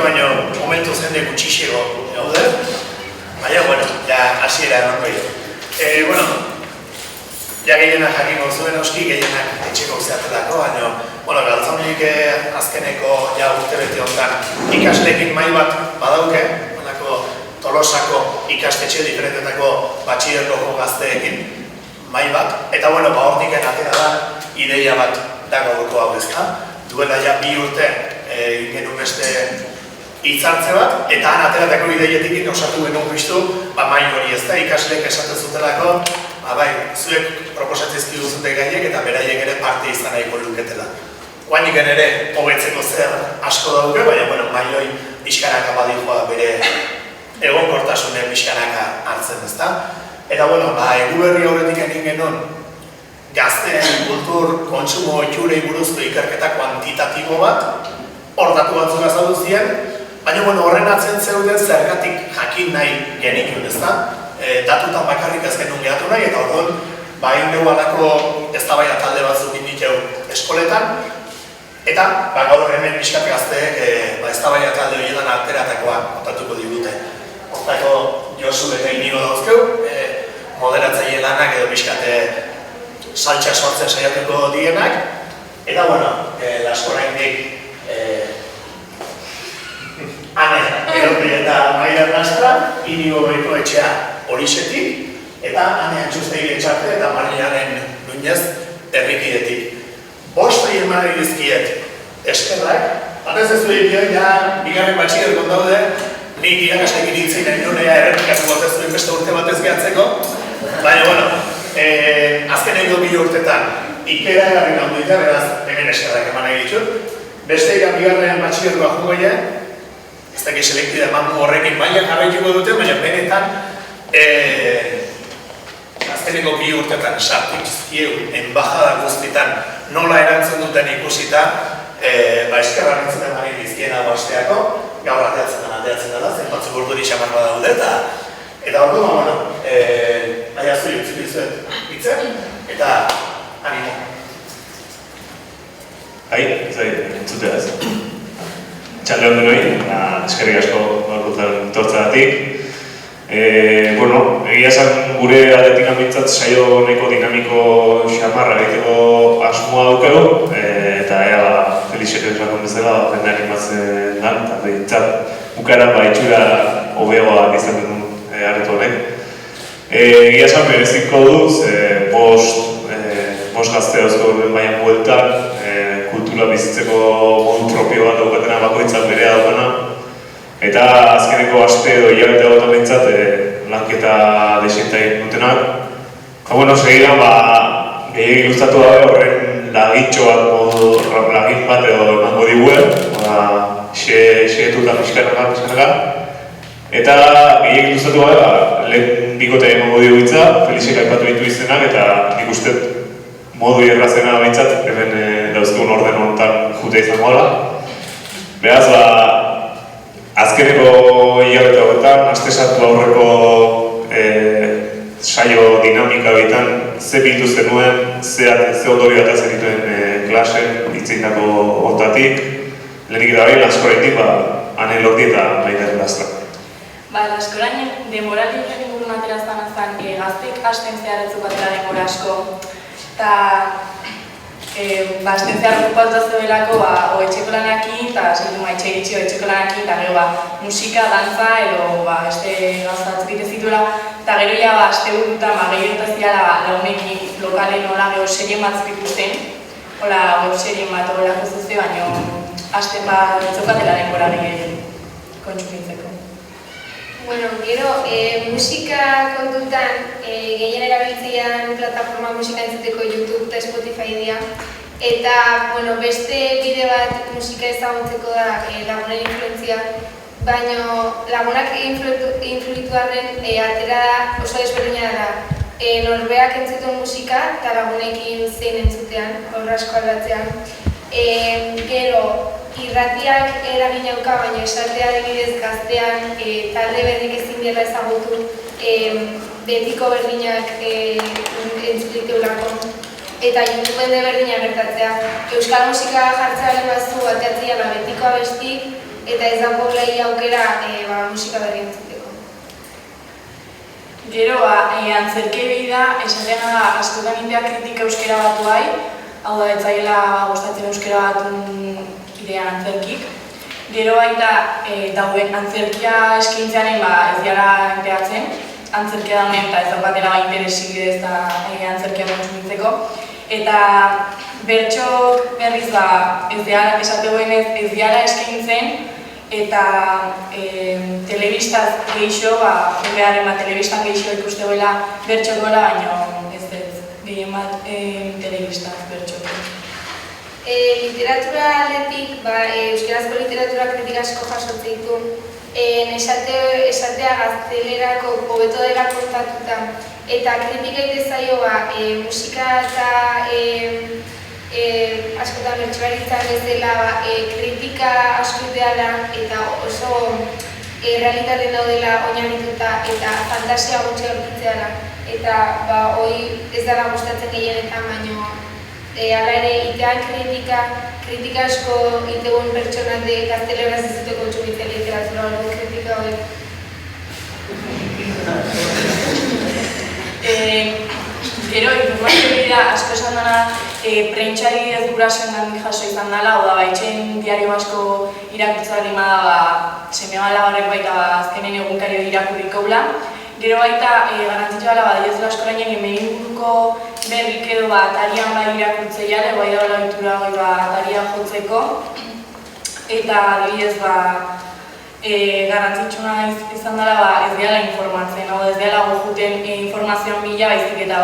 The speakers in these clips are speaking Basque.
baino momentu jende gutxixego gaude. Baina, bueno, ja hasiera eman bai. Bueno, ja gehienak jakingo zuen oski, gehienak etxeko zeatelako, baina, bueno, Galtzaunik azkeneko ja urtebete honetan ikasleekin mai bat badauke, honako Tolosako ikastetxe diferentetako batxilergoko gazteekin mai bat, eta, bueno, hortiken atera da ideia bat da gaurko hau ezta. Duela ja 2 urte genuen beste hitzartze bat, eta han ateratako ideietik osatu genuen piztu, mai hori ez da, ikasleek esaten zutelako, bai, zuek proposatzezki duzute gaiek eta beraiek ere parte izan nahiko luketela. Oainik ere, hobetzeko zer asko dauke, baina, bueno, mai hori pixkanaka badikoa bere egonkortasunen pixkanaka hartzen ez da. Eta, bueno, egu berri horretik egin genuen, gazteen kultur kontsumo ohiturei buruzko ikerketa kuantitatibo bat, hor datu batzuk azaldu ziren, baina horren atzen zeuden zergatik jakin nahi genituen, ezta? Datutan bakarrik ez genuen gehatu nahi, eta orduan, egin dugu alako eztabaida talde batzuk inditeu eskoletan, eta gaur hemen pixkat gazteek eztabaida talde horietan alteratakoa kontatuko digute. Hortako Josu eta Inigo dauzkeu, moderatzaile lanak edo pixkate saltsa sortzen saiatuko dienak, eta, bueno, laskoraindik Ane, Eropi eta Maider Nastra, Inigo Goikoetxea Horixetik, eta Ane Antxustegi Etxarte eta Mariaren Nuñez Herrikidetik. 5 eman egizkiet eskerrak, batez ez duen ja, bigarren batxilergon daude, nik irakastekin hitzein nahi nunea errepikatu gotez duen beste urte batez gehatzeko, baina, bueno, azkeneko 2 urtetan ikera egarri nahu dita, beraz, hemen eskerrak eman nahi ditut. Beste ikan bigarren batxilergoa jungo ja, ez dakit selektida eman horrekin baina jarraituko dute, baina benetan azkeneko 2 urtetan sartu izkieu enbajada guztietan nola erantzun duten ikusita eskerra nintzen eman egizkiena basteako, gaur ateratzen dela, zenbatzuk urduri xamarra daude eta orduan, bueno, aiaztu juntzik dizuet hitzen, eta animo. Entzutea ez. Txalde hon denoi, eskerrik asko gorkutan tortzagatik. Bueno, egia esan gure aldetik amintzat saio nahiko dinamiko xamarra egiteko asmoa daukegu, eta ea Felixek esakon bezala jende animatzen dan, eta behintzat bukaran itxura hobeagoa izan duen areto honek. Egia esan bereziko duz, bost gazte dauzko baian bueltan, kultura bizitzeko modu propio bat daukatena bakoitzak berea daukana, eta azkeneko aste edo hilabete hau behintzat lanketa desienta egin dutenak. Bueno, segidan, gehiagik gustatu dabe horren lagitxo bat, lagin bat edo emango diguen, xeetu eta pixkanaka. Eta gehiagik gustatu dabe, lehen bikote emango digutza, Felixek aipatu ditu izenak, eta nik uste modu errazena behintzat, hemen dauzkun orden honetan jute izango ala. Beraz, azkeneko hilabete hauetan, astesatu aurreko saio dinamika behitan, ze bildu zenuen, ze ondorio eta zenituen klasen, hitzeindako hortatik, lehenik eta behin, laskoraindik, Ane Lordi eta Maider Nastra. Laskorain, demoraldi egin burun ateraztan azan, gaztek hasten zeharetzuk atera demora asko, eta hasten zehar okupatu zegoelako etxeko lanakin, eta etxe iritsi etxeko lanakin, eta gero musika, dantza edo beste gauza batzuk egiten zituela, eta gero ja aste burutan gehiago eta zirala launekin lokalen hola gero serien batzuk ikusten, hola web serien bat horrelako zuzte, baina hasten etzokatela denbora gehiago kontsumitzeko. Bueno, gero, musika kontutan gehien erabiltzean plataforma musika entzuteko YouTube eta Spotify dira. Eta, bueno, beste bide bat musika ezagutzeko da lagunen influentzia, baina lagunak influitu arren atera oso desberdina da. Norbeak entzuten musika eta lagunekin zein entzutean, horra asko aldatzean. Gero, irratiak eragin auka, baina esatea adibidez gaztean talde berdik ezin dela ezagutu betiko berdinak entzutiteulako eta YouTube berdinak gertatzea. Euskal musika jartzea lehen bazu ateatzea betiko abesti eta ez dagoelai aukera musika berri entzuteko. Gero, antzerki behi da, esatena da, askotan india kritika euskera batu bai, hau da, ez zaiela gustatzen euskera batun idean antzerkik. Gero baita, dauen antzerkia eskaintzearen ez diala enteatzen, antzerkia daunen eta ez daukatela interesik ez da antzerkia kontsumitzeko. Eta bertxok berriz ez diala eskaintzen, eta telebistaz geixo, telebistan geixo ikustegoela bertxokoela, baina ez gehien bat telebistaz bertxoko. Literatura aldetik, euskarazko literatura kritika asko jasotzen ditu, esatea gaztelerako hobeto dela kontatuta, eta kritika egite zaio musika eta askotan bertsolaritzan ez dela kritika asko ideala eta oso realitateen daudela oinarrituta eta fantasia gutxi aurkitzea eta hori ez dela gustatzen gehienetan, baino hala ere itean kritika asko itegun pertsonate gazteleraz ez dute kontsumitzen literatura hori kritika hori. Gero, informazio bida asko esan dena prentxari ez gurasoen gandik jaso izan dela, oda baitxen diario asko irakurtza lima da seme bala horrek baita azkenen egunkario irakurrikoula. Gero baita garantzitzu dela badioz askorainen hemen inguruko berrik edo atarian irakurtzea, bai da oitura ataria jotzeko. Eta adibidez garantzitsuna izan dela ez dela informatzen, ez dela gojuten informazioan bila baizik eta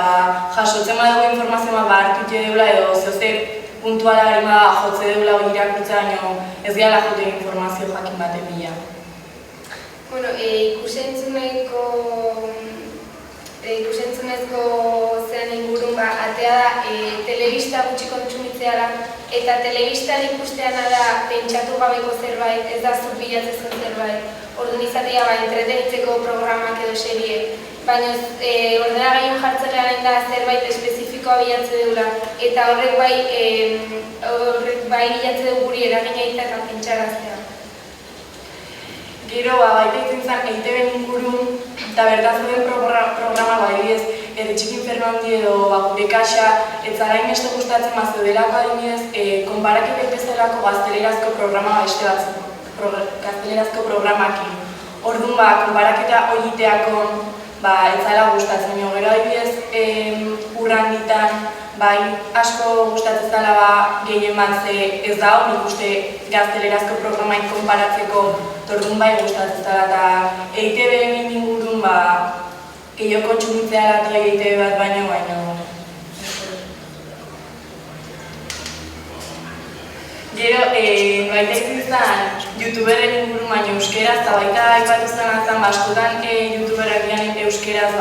jasotzen badago informazioa hartute deula edo zehoze puntuala harima jotze deula hori irakurtza, baina ez dela joten informazio jakin baten bila. Ikusentzunezko zean ingurun atea da telebista gutxi kontsumitzea da, eta telebistan ikustean da pentsatu gabeko zerbait, ez da zurbilatzezko zerbait. Orduan izatea entretenitzeko programak edo seriek, baina ordenagailuan jartzelean da zerbait espezifikoa bilatze deula, eta horrek bai bilatze du guri eragina eta pentsaraztea. Gero, baita izan zen, EITB-en ingurun eta bertaz duen programa adibidez, Erretxikin Fernandi edo gure kaxa, ez zara inbeste gustatzen mazedelako adibidez, konparaketek bezalako gaztelerazko programa beste batzuk, gaztelerazko programakin. Orduan, konparaketa horiteako ez zara gustatzen. Gero adibidez, urranditan, asko gustatzen zela gehien bat ez da hor, nik uste gaztelerazko programaik konparatzeko orduan gustatzen zela eta EITB-en ingurun gehiago kontsumitzea eta EITB bat baino. Gero, baita izan YouTuberen ingurun baino euskeraz eta baita aipatu zen askotan YouTuberak dianen euskeraz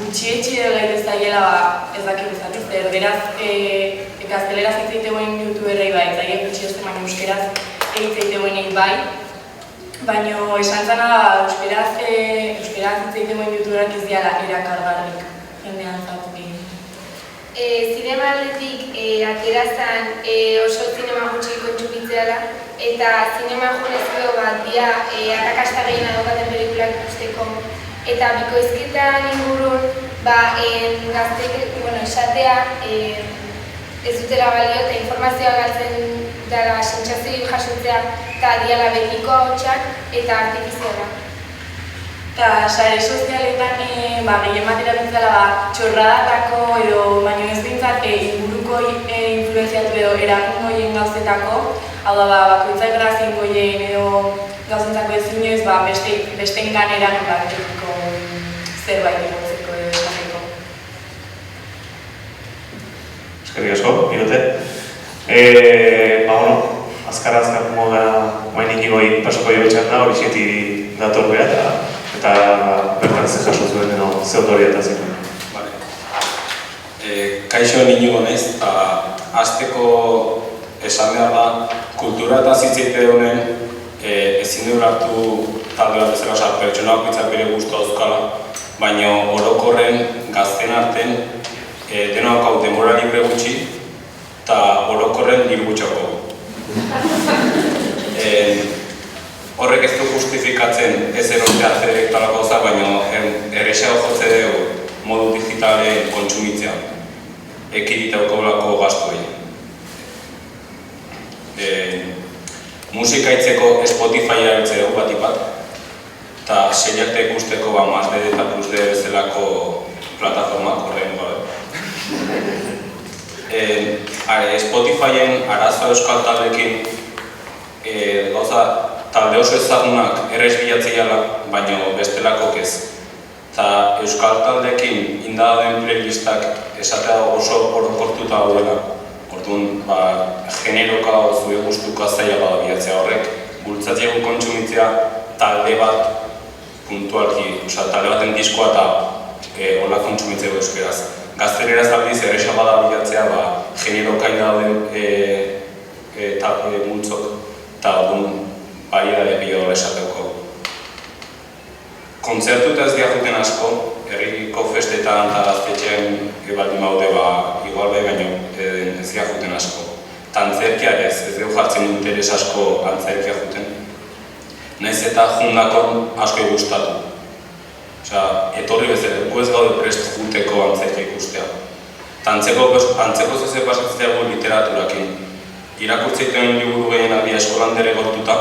gutxietxi edo gaitez daiela ez dakik izatez, erderaz gazteleraz itzaitegoen YouTuberrei eta gutxi ez baino euskeraz itzaitegoenei bai. Baina esan zena euskeraz itzaitegoen YouTuberak ez diala erakargarrik jendean zautzen. Zinema aldetik aterazan oso zinema gutxi kontsumitzea da, eta zinema jonezko dia arrakasta gehiena daukaten pelikulak ikusteko. Eta bikoizketan ingurun esatea ez dutela balio eta informazioa galtzen dara sentsazio jasotzea eta diala betiko ahotsak eta artifiziala. Eta sare sozialetan gehien bat erabiltzela txorradatako edo baino ez dintzat inguruko influenziatu edo erakungo horien gauzetako, hau da bakoitzak grazinko horien edo gauzentzako ez inoiz bestengan eragin batetiko zerbait egotzeko edo esateko. Eskerrik asko, Irote. Azkar moda main inigoi pasoko jo betxan da, hori xeti dator beha eta bertan ze jaso zuen edo ze autoria eta zituen. Kaixo Inigo naiz, eta hasteko esan behar da, kultura eta zitzeite honen ezin dut hartu talde bat bezala, pertsona bakoitzak bere gustu dauzkala, baina orokorren gazten arten denok hau denbora libre gutxi eta orokorren diru gutxiago. horrek ez du justifikatzen ez eroste arte talako gauza, baina erresago jotze dugu modu digitale kontsumitzea, ekiditauko lako gastuei. Musika itzeko Spotify-a ertzen dugu batipat, eta seiarte ikusteko Mazde eta Plusde bezalako plataformak horrein gabe. Spotify-en arazoa euskal taldekin gauza talde oso ezagunak errez bilatzeiala, baina bestelako ez. Eta euskal taldekin indadaden playlistak esatea oso orokortuta daudela. Orduan, generoka o zure gustuka zaila bada bilatzea horrek, bultzatzea kontsumitzea talde bat puntualki, talde baten diskoa eta hola kontsumitzea euskeraz. Gazteleraz aldiz erresa bada bilatzea, generoka indaden multzok, eta orduan variedade gehiago esateuko. Kontzertuta ez diajuten asko, herriko festetan eta gaztetxean baldin baude igual baina ez diajuten asko. Eta antzerkia ez dugu jartzen interes asko antzerkia juten. Naiz eta jundakon asko gustatu. Etorri bezala, gu ez gaude prest juteko antzerkia ikustea. Eta antzeko zeze pasatzea gu literaturakin. Irakurtzeiten liburu gehienak dira eskolan derrigortuta,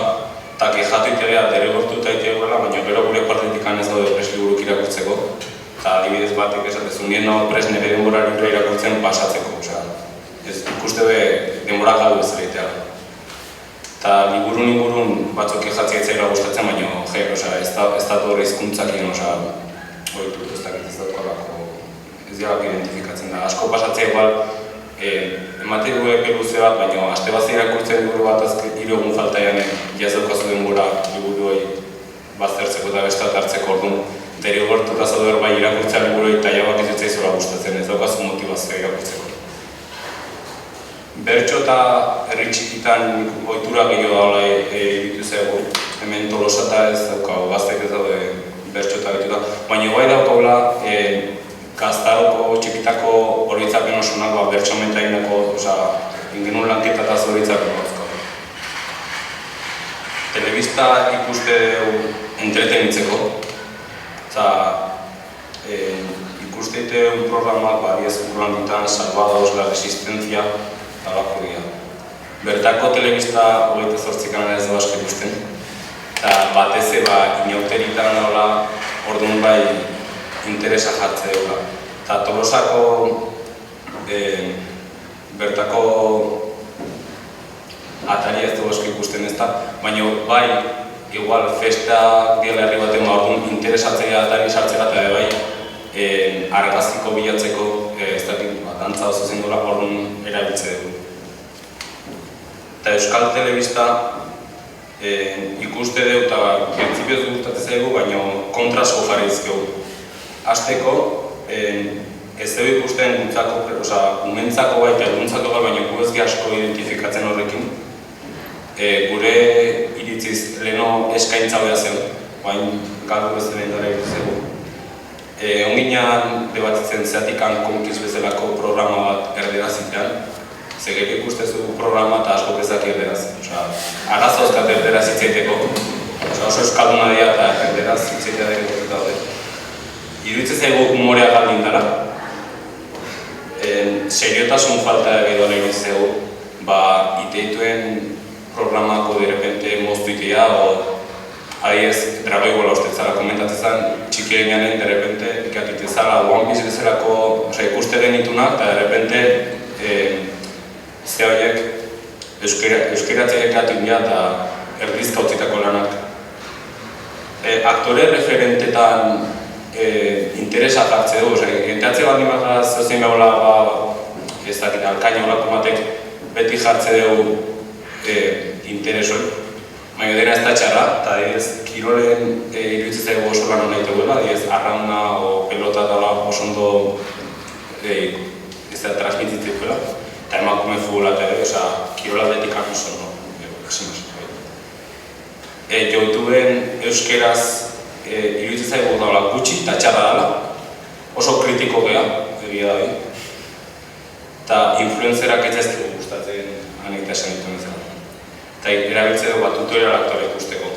eta kejatu itegea derrigortuta iteguela, baina gero gure partetik ez daude prest liburuk irakurtzeko. Eta adibidez batek esatezu, nien nago prest nire denbora libre irakurtzen pasatzeko. Ikuste denbora galdu ez egitea. Eta liburun batzuk kejatzea etzaila gustatzen, baina ez da horre hizkuntzakin oitu, ez dakit ez daukalako, ez diagak identifikatzen da. Asko pasatzea igual, ematen du epe luze bat, baina aste bat irakurtzen liburu bat hiru egun faltaian jaz daukazu denbora liburu hori baztertzeko eta bestat hartzeko orduan. Derrigortuta zaude hor bai irakurtzea liburu eta jabak ez zaizula gustatzen, ez daukazu motivazioa irakurtzeko. Bertso eta herri txikitan ohitura gehiago daula egitu zego, hemen Tolosata ez daukago, gaztek ez daude bertso eta egituta, baina bai daukagula Gaztaroko txikitako horitzapen osonak bertso menta indako, ingenun lanketa eta horitzapen hortzko. Telebista ikuste dugu entretenitzeko, eta ikuste dugu programak badiez urran ditan Salvados, La Resistencia, eta bako dira. Bertako telebista 28 kanala ez da asko ikusten, eta batez inauteritan daula orduan bai interesa jartze duela. Eta Tolosako bertako atari ez dugu asko ikusten ez da, baina bai, igual festa diela herri baten orduan interesatzea atari sartzera eta bai argazkiko bilatzeko ez dakit dantza oso zen dola orduan erabiltze dugu. Eta euskal telebista ikuste dugu eta printzipioz gustatzen zaigu, baina kontrasko jarri izkegu. Azteko, ez dugu ikusten umentzako baita eguntzako baina gu ez asko identifikatzen horrekin. Gure iritziz leheno eskaintza behar zen, baina galdu bezala indara ikutzeko. Onginan debatitzen zeatikan konkiz bezalako programa bat erderaz zitean, zegero ikustezu programa eta asko bezak erderaz. Arazo euskat erderaz hitzaiteko, oso euskalduna dira eta erderaz hitzaitea dira daude. Iruditzen zaigu humorea galdin dara. Seriotasun falta edo nahi zaigu, iteituen programako derepente moztu itea, adiez, Dragoi gola ustetzara komentatzen txiki egianen derepente ikatitezala One Piece bezalako ikuste genitunak, eta derepente ze horiek euskeratzea ikatu dira eta erdizka utzitako lanak. Aktore referentetan interesa jartze du, enteatze bat nimak zezen gaula ez dakit, alkaino olako batek beti jartze dugu interes hori. Baina dena ez da txarra, eta kirolen iruditzen zaigu oso lan nahi teguela, arrauna o pelota dala oso ondo ez da transmititzen duela, eta emakume futbola eta kirola atletika oso ondo. YouTubeen euskeraz iruditzen zaigu daula gutxi eta txarra dela, oso kritiko geha, egia da. Eta influencerak ez dugu gustatzen aneita esan dituen ezela. Eta erabiltze dugu tutorial aktore ikusteko.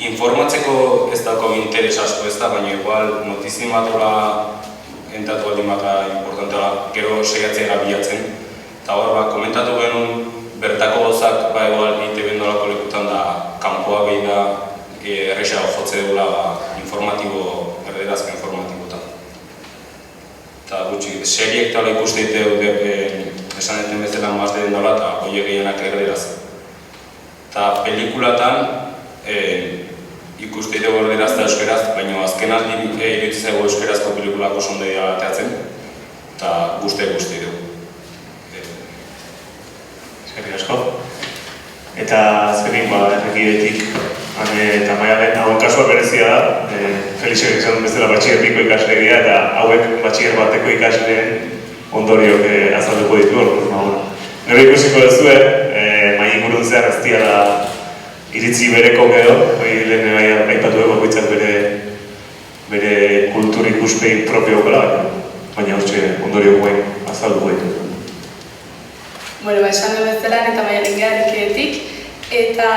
informatzeko ez dauko interes asko ez da, baina igual notizien bat hola entatu baldin bat importantela gero saiatzea bilatzen. Eta hor, komentatu genuen bertako gozak igual ITB nolako lekutan da kanpoa behi da errexago jotze dugula informatibo, erderazko informatibotan. Eta gutxi, seriek tala ikuste dute esan eten bezala mazde nola eta hoi gehienak erderaz. Eta pelikulatan ikuste dugu erderaz eta euskeraz, baina azken aldi iritsi zaigu euskerazko pelikulako sondea ateatzen eta guzti dugu. Eskerrik asko. Eta azkenik errekidetik eta Maialen hauen kasua berezia da. Felixek esan duen bezala batxilerriko ikaslegia eta hauek batxiler bateko ikasleen ondoriok azalduko ditu. Gero ikusiko duzue, mai ingurun zehar ez diala iritzi bereko edo, lehen aipatu dugu bakoitzak bere kultur ikuspegi propio okala, baina hortxe ondoriok guen azalduko ditu. Bueno, esan duen bezala eta Maialen geharekeetik, eta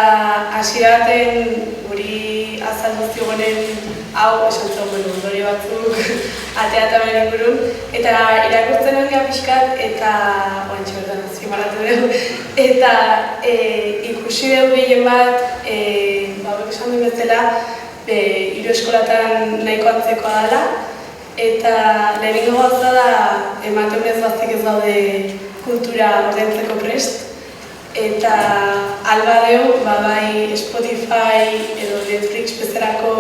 hasieraten guri azaldu ziogunen hau esan zuen ondorio batzuk atea eta beren ingurun, eta irakurtzen duen pixkat eta oantxe bertan azpimarratu dugu, eta ikusi dugu gehien bat, esan duen bezala, hiru eskolatan nahiko antzekoa dela, eta lehenengo gauza da emateunez baztik ez daude kultura ordaintzeko prest, eta alba deu, bai Spotify edo Netflix bezalako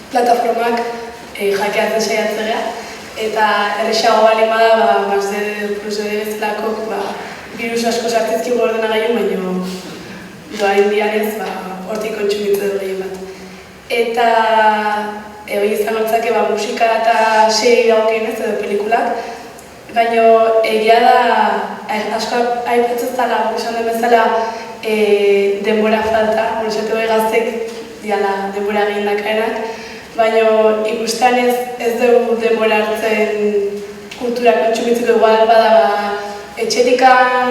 plataformak jakeatzen saiatzea, eta errexago bali bada Mazde Plus bezalako virus asko sartizkigu ordenagailu, baina doain dianez hortik kontsumitze du gehien bat. Eta hori izan hortzake musika eta seri daukenez edo pelikulak, baina egia da, asko aipatzen zala, esan den bezala, denbora falta, esatu gaztek diala denbora egin dakaenak, baina ikustean ez dugu denbora hartzen kultura kontsumitzeko igual bada etxetikan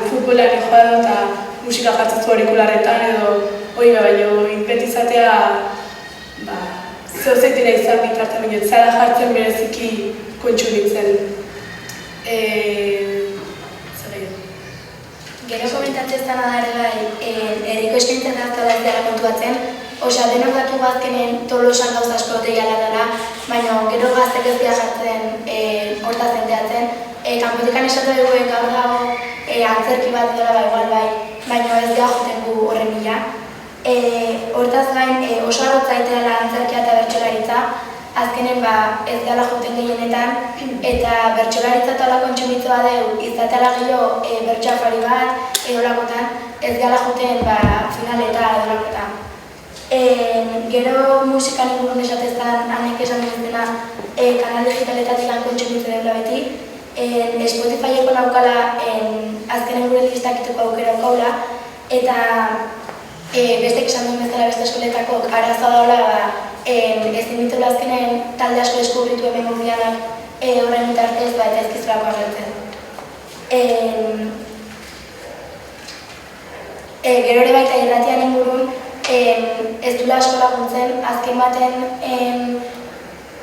futbolari joa edo eta musika jartzen aurikularretan edo baina inpetizatea zehozeitu nahi izan bitartan baina zara jartzen bereziki kontsumitzen. Gero komentatzen zena da ere bai, herriko eskaintzen hartala ez dela kontuatzen, osea, denok datu bazkenen Tolosan gauza asko deiala dela, baina gero gaztek ez dira jartzen hortaz enteatzen. Kanpotikan esatu dugu gaur dago antzerki bat dela igual bai, baina ez dira joten gu horren bila. Hortaz gain oso arrotza itela antzerkia eta bertsolaritza, azkenen ez dela joten gehienetan, eta bertsolaritza eta hola kontsumitzoa deu, izatela gehiago bertsoafari bat, olakotan, ez dela joten finaleta edo olakotan. Gero musikan ingurun esateztan, hanek esan duzena, kanal digitaletatik kontsumitzen dela beti, Spotifyeko naukala azkenen gure listakituko aukera aukaula, eta bestek esan duen bezala beste eskoletako arazoa daula ezin ditula azkenen talde asko deskubritu hemen gurdianak horren bitartez eta ezkizulako agertzen. Gero ere baita irratian ingurun ez dula asko laguntzen, azken baten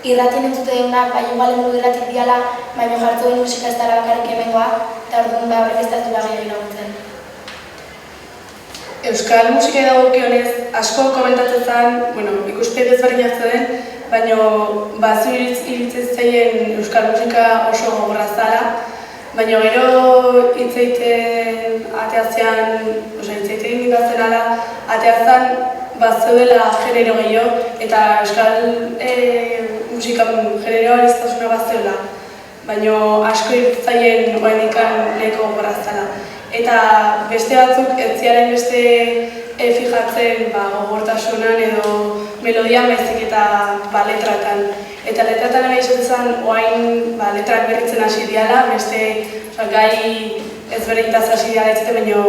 irratien entzute duguna, bai igual endu irratik diala, baina jartu duen musika ez dara bakarrik hemengoa, eta orduan horrek ez da dula gehiagin laguntzen. Euskal musika dagokionez asko komentatzen zen, ikuspegi ezberdinak zeuden, baina zu iritzen zaien Euskal musika oso gogorra zala, baina gero hitz egiten ateazean, hitz egiten gindatzen ala, ateazean zeudela genero gehiago, eta Euskal musika genero ariztasuna zeudela, baina asko iritzen zaien oainikan leheko gogorra zala. Eta beste batzuk ez ziaren beste fijatzen gogortasunan edo melodian baizik eta letratan. Eta letratan nahi esatzen oain letrak berritzen hasi diala, beste gai ezberdintaz hasi diala ez baina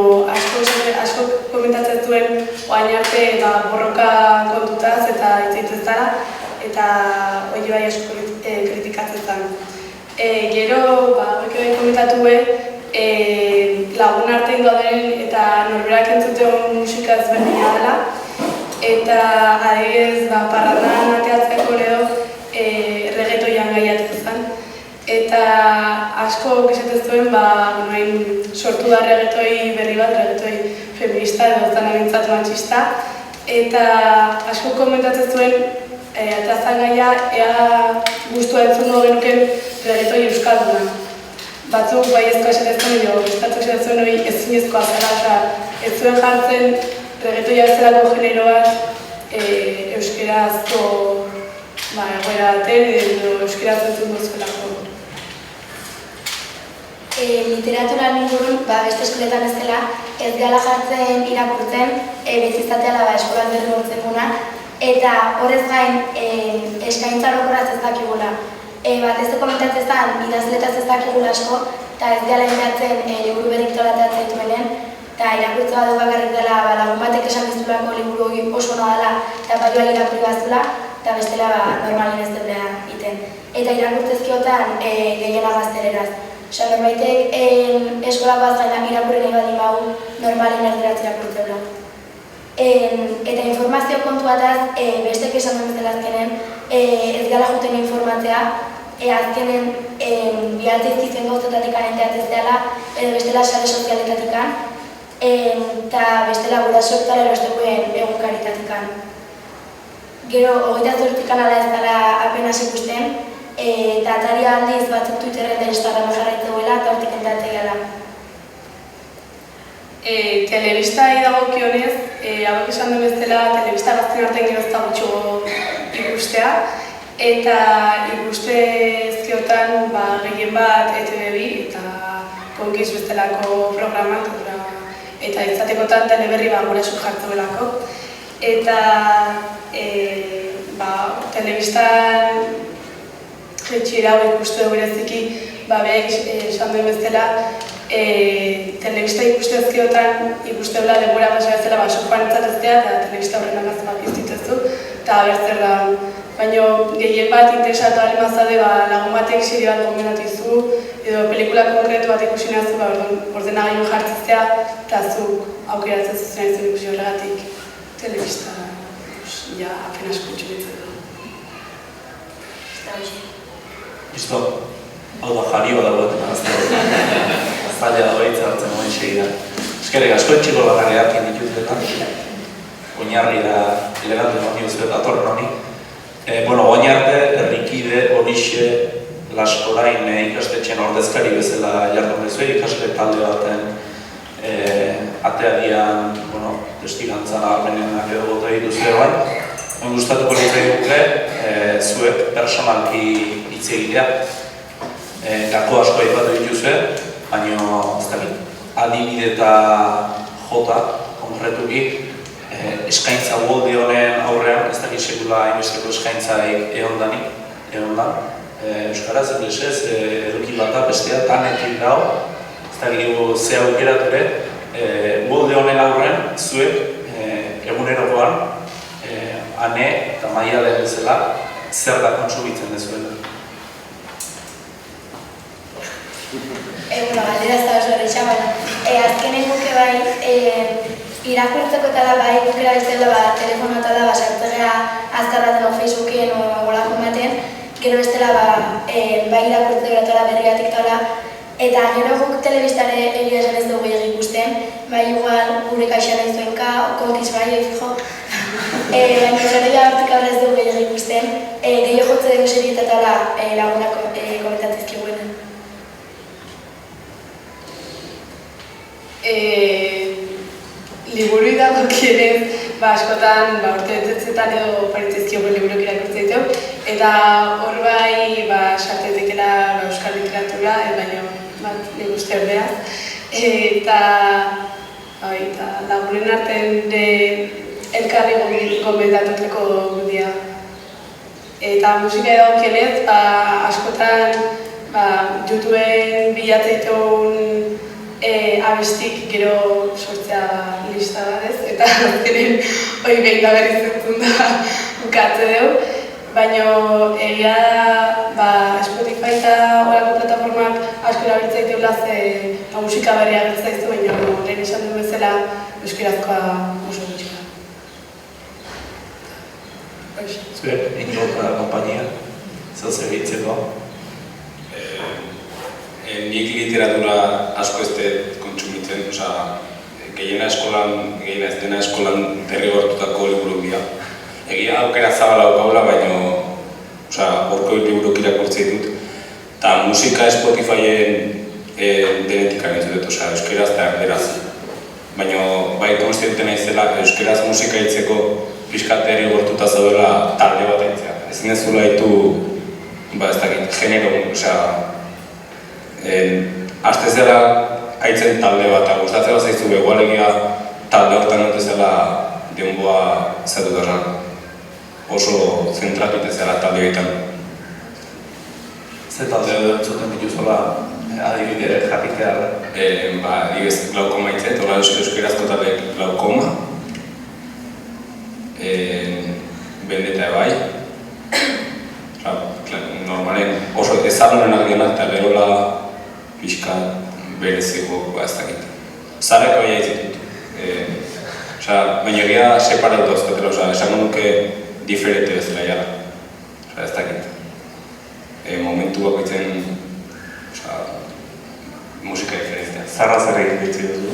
asko komentatzen zuen oain arte borroka kontutaz eta hitz dela eta hori bai asko kritikatzen zen. Gero, hori komentatu lagun artein dauden eta norberak entzuten musika ezberdina dela. Eta adibidez, parrandan ateatzeko edo reggaetoian gaiatzen zen. Eta asko esatez zuen, sortu da reggaetoi berri bat, reggaetoi feminista edo zan abintzat machista. Eta asko komentatzen zuen, ateatzen gaia, ea guztua entzungo genuken reggaetoi euskalduna. Batzuk baiezko esatez zuen, edo estatu esatez zuen hori ezinezkoa zela, ez zuen jartzen reggaetoia bezalako genero bat euskerazko egoera baten edo euskaraz entzungo zuelako. Literaturan ingurun, beste eskoletan ez dela, ez gala jartzen irakurtzen, beti izateala eskolak berri urtzen guna, eta horrez gain eskaintza orokorraz ez dakigula. Batez komentatzen zen, idazletaz ez dakigula asko, eta ez gala iratzen liburu berrik tolateatzen dituenen, eta irakurtza bat bakarrik dela lagun batek esan dizulako liburu oso ona dela eta balioa irakurri bazula, eta bestela normalin ez dela iten. Eta irakurtzezkiotan gehiena gazteleraz. Osa, norbaitek eskolako azgaina irakurri nahi baldin bau normalin erderatz irakurtzela. Eta informazio kontuataz, bestek esan duen bezala azkenen, ez gala juten informatzea, azkenen bialtezkizen gauzetatik enteatez dela, edo bestela sare sozialetatikan, eta bestela gurasoetara erostekoen egunkaritatikan. Gero, 28 ala ez dara apenas ikusten, eta atari aldiz batzuk Twitterren da Instagramen jarraitzeuela, eta hortik entratzea gala. Telebistari dagokionez, hauek esan duen bezala, telebista gazten artean gerozta gutxo ikustea, eta ikustezkiotan gehien bat ETV2 eta Konkiz bestelako programak, eta izatekotan teleberri guraso jartzuelako. Eta telebistan jetxiera hau ikuste dugu bereziki, behek esan duen bezala, telebista ikustezkiotan ikustebela denbora pasa bezala sofaan entzateztea eta telebista horren amaztemak iztitezu eta berzer da. Baina gehien bat interesatu alimazade lagun batek serie bat gomendatu izu edo pelikula konkretu bat ikusi nazu ordenagailu jartziztea eta zuk aukeratzen zuzen ez ikusi horregatik telebista apenas kontsumitzen du. Listo, hau da jarioa dagoetan azte. Zaila da behitza hartzen moen segidan. Eskerrik asko etxiko bakarriak inditutetan. Oinarri da elegante honi uzbet atorren honi. Oinarte, errikide, horixe, laskorain ikastetxen ordezkari bezala jardun bezue, ikasle talde baten ateadian, testigantzan armenenak edo bota dituzue bai. Gustatuko litzai duke, zuek personalki hitz egitea. Gako asko aipatu dituzue, baina adibide eta jota, konkretuki, eskaintza molde honen aurrean, ez dakit sekula hainbesteko eskaintzaik egondan, euskaraz, inglesez, eduki bata, bestea, tanetik dago, ez dakit ze aukerat ere, molde honen aurrean, zuek, egunerokoan, ane eta maialen bezala, zer da kontsumitzen dezuela. Galdera ez da oso horretxa, baina azkenen guke bai, irakurtzeko eta bai gukera bezala telefono eta sartzea azkarraten o Facebooken o golako maten, gero bestela bai irakurtzeko eta berriatik tala, eta gero guk telebistare egia esan ez dugu ikusten, bai igual gure kaixan ez duenka, Konkiz bai, fijo, baina gero hortik aurrez dugu ikusten, gehiago jotze dugu serietatala lagunak komentatzizkiguen. Liburu dagokienez, askotan urte betetzetan edo paritezkio liburuk irakurtzen ditu, eta hor bai sartetekela euskal literatura, baina nik uste horreaz. Eta lagunen artean elkarri gomendatuteko gudia. Eta musika dagokienez, askotan YouTubeen bilatzeitun abestik gero sortzea lista bat ez, eta azkenen hori behin da berriz entzun da bukatze dugu. Baina egia da Spotify eta horako plataformak asko erabiltza dituela ze musika berria gertza izu, baina lehen esan duen bezala euskarazkoa oso gutxi da. Zuek, Inigo kompainia, zer zerbitzekoa? Nik literatura asko ez dut kontsumitzen, gehiena ez dena eskolan derrigortutako liburuk dira. Egia aukera zabala daukaula, baina horko liburuk irakurtzen ditut. Eta musika Spotifyen denetik agintzen dut, euskeraz eta erderaz. Baina bai konstienten naizela, euskeraz musika hitzeko pixkat derrigortuta zaudela talde bat aitzea. Ezin ez zula ditu, ez dakit, genero, hastez dela haitzen talde bat, gustatzen bat zaizu begoalegia talde hortan dut ezela denboa zatu da oso zentratut ezela talde egiten. Zer talde entzuten dituzola adibide jakitea? Adibidez glaukoma hitzet, hola euskerazko talde glaukoma, Bendeta ebai, normalen oso ezagunen argienak eta berola pixka bereziko ez dakit. Zareko aia izitut. Baina egia separatu dauzkatela, esango nuke diferente bezala jara. Ez dakit. Momentu bakoitzen musika diferentzia. Zarra zer egin ditzi duzu?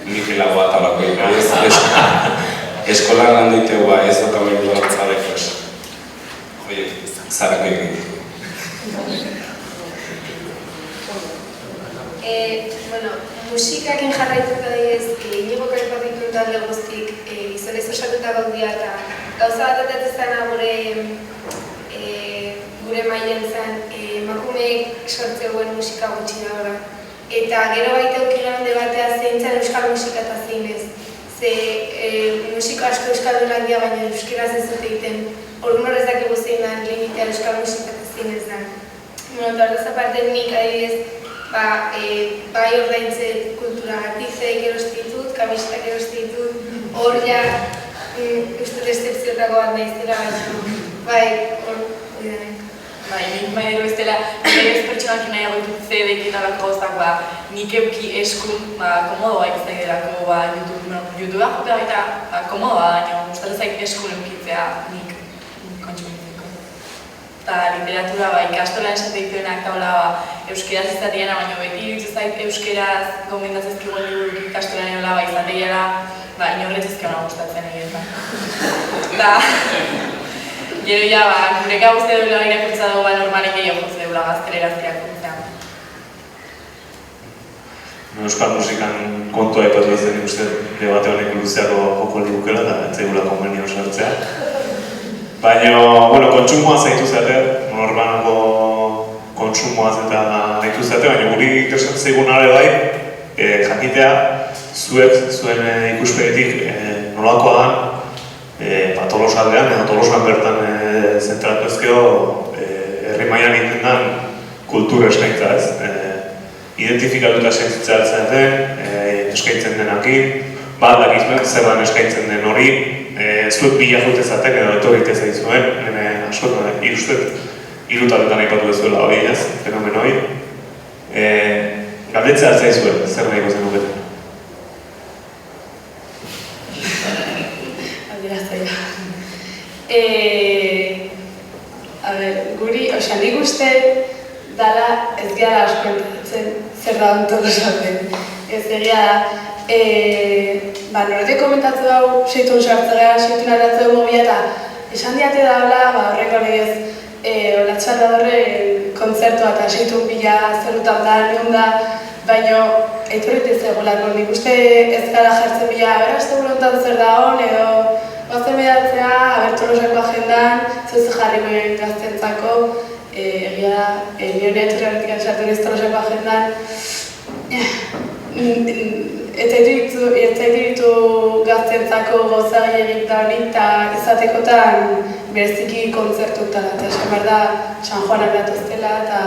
Mikel Lagoa talako egin. Eskolan lan duitegua ez dokamelu hartzaleko ez. Zarako egin. Musikakin jarraituta dira Inigo kaipatituen talde guztik gizonez osatuta gaudia eta gauza bat atatezana gure mailen zen emakumeek sortzeuen musika gutxi da horra. Eta gero baita aukiran debatea zein zen euskal musika eta zein ez. Ze musika asko euskaldunak dira baina euskaraz ez dute egiten. Orduan horrez dakigu zein da limitea euskal musika eta zein ez da. Eta horrez aparte nik adibidez bai ordaintzen kulturagatik zeik erostitut, kamistak erostitut, hor ja uste decepziotako bat nahiztela bai, hor oidanek. Bai, nik maidero ez dela, ez pertsonak nahiago ditut CD-ek eta lako goztak, nik euki eskun, komodoa ikizai delako YouTubea jotea baita komodoa, baina gustatzen zait eskun eukitzea nik kontsumitzeko. Eta literatura ikastolan esate dituenak taula euskeraz izatiena, baina beti iruditzen zait euskeraz gomendatzen ezkigun liburu ikastolan erola izateiela, inorretz ezkiona gustatzen egin. Eta gero ja, gureka guzti duela irakurtza dugu normalik egin jotze duela gazteleraz irakurtzea. Euskal musikan kontua aipatu ez den uste debate honek luzeako joko libukela eta entzegula konbenio sartzea. Baina, kontsumoa zaitu zate, norbanako kontsumoaz eta zaitu zate, baina guri interesatzen zaigun are bai, jakitea zuen ikuspegitik nolakoa da, Tolosaldean edo Tolosan bertan zentratu ezkeo herri mailan egiten den kultur eskaintza ez. Identifikatuta sentitzea den, eskaintzen denakin, bat dakizuen zerdan eskaintzen den hori, zuek bila jute zaten edo etorri zaizuen, askotan irutaletan aipatu bezuela hori ez, fenomen hori. Galdetzea zaizuen, zer nahiko zen nuketen? Guri, nik uste dala ez gara asko entzuten zer da Tolosalden. Ez egia da, norete komentatu dau seitun sartzea, seitun aratzea mobila eta esan diate daula, horreko legez olatxan da horre kontzertua eta seitun bila zerutan da, nion da, baina etorritez egolako. Nik uste ez gara jartzen bila, berazte burontan zer da hon edo gozen bedatzea, Tolosako agendan, zeuze jarriko gaztentzako, egia da, nire etorriaretik antxatu nez Tolosako agendan. Eta diritu gaztentzako gozai egin da hori eta izatekotan bereziki kontzertutan. Eta esan behar da, San Juanak datuztela eta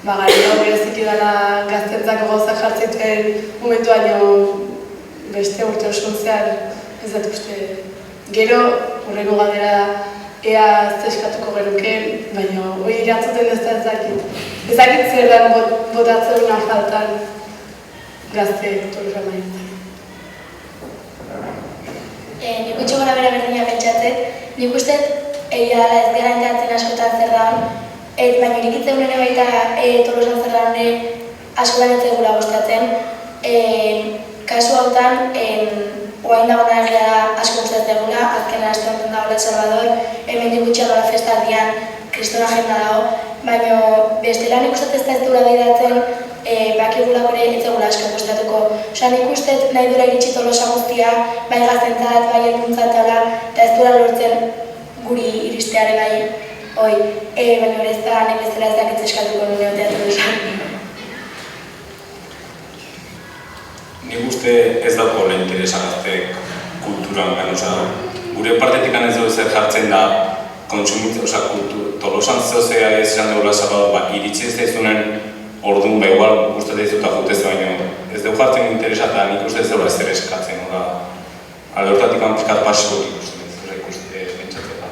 garriro bereziki dela gaztentzako gozak jartzituen momentu baino beste urte osun zehar ez dut uste. Gero, horrego galdera da, ea zeskatuko genuken, baina hori iratzuten ez da ez dakit. ezakit zer dan botatzen faltan gazte Tolosa maietan. Nik utxe gora bera berdina pentsatzen, nik uste egia dela ez gara enteatzen askotan zer daun, baina irikitzen nire baita Tolosan zer daun askotan ez egula gustatzen. Kasu hautan, oain dagoena egia da asko gustatzen egula, azken aste honetan dagoela El Salvador, hemen dikutxe gola festaldian kristona agenda dago, baina bestela nik uste ez da ez duela daidatzen bakigula gore ez egula asko gustatuko. Osa nik uste nahi duela iritsi Tolosa guztia, bai gaztentzat, bai helduentzat eta ez duela lortzen guri iristeare bai hoi. Baina hori ez da nik bezala ez dakit eskatuko nune teatro izan. Nik uste ez dauko interesa gazteek kulturan gan, gure partetik ez dugu zer jartzen da kontsumitzen, Tolosan zehozea ez izan dugula Salvador, iritsi ez daizunen orduan, igual gustatzen dizuta jutez, baina ez dugu jartzen interesa eta nik uste ez dugu ez zer eskatzen, alde hortatik antikat pasiko ikuste pentsatzen da.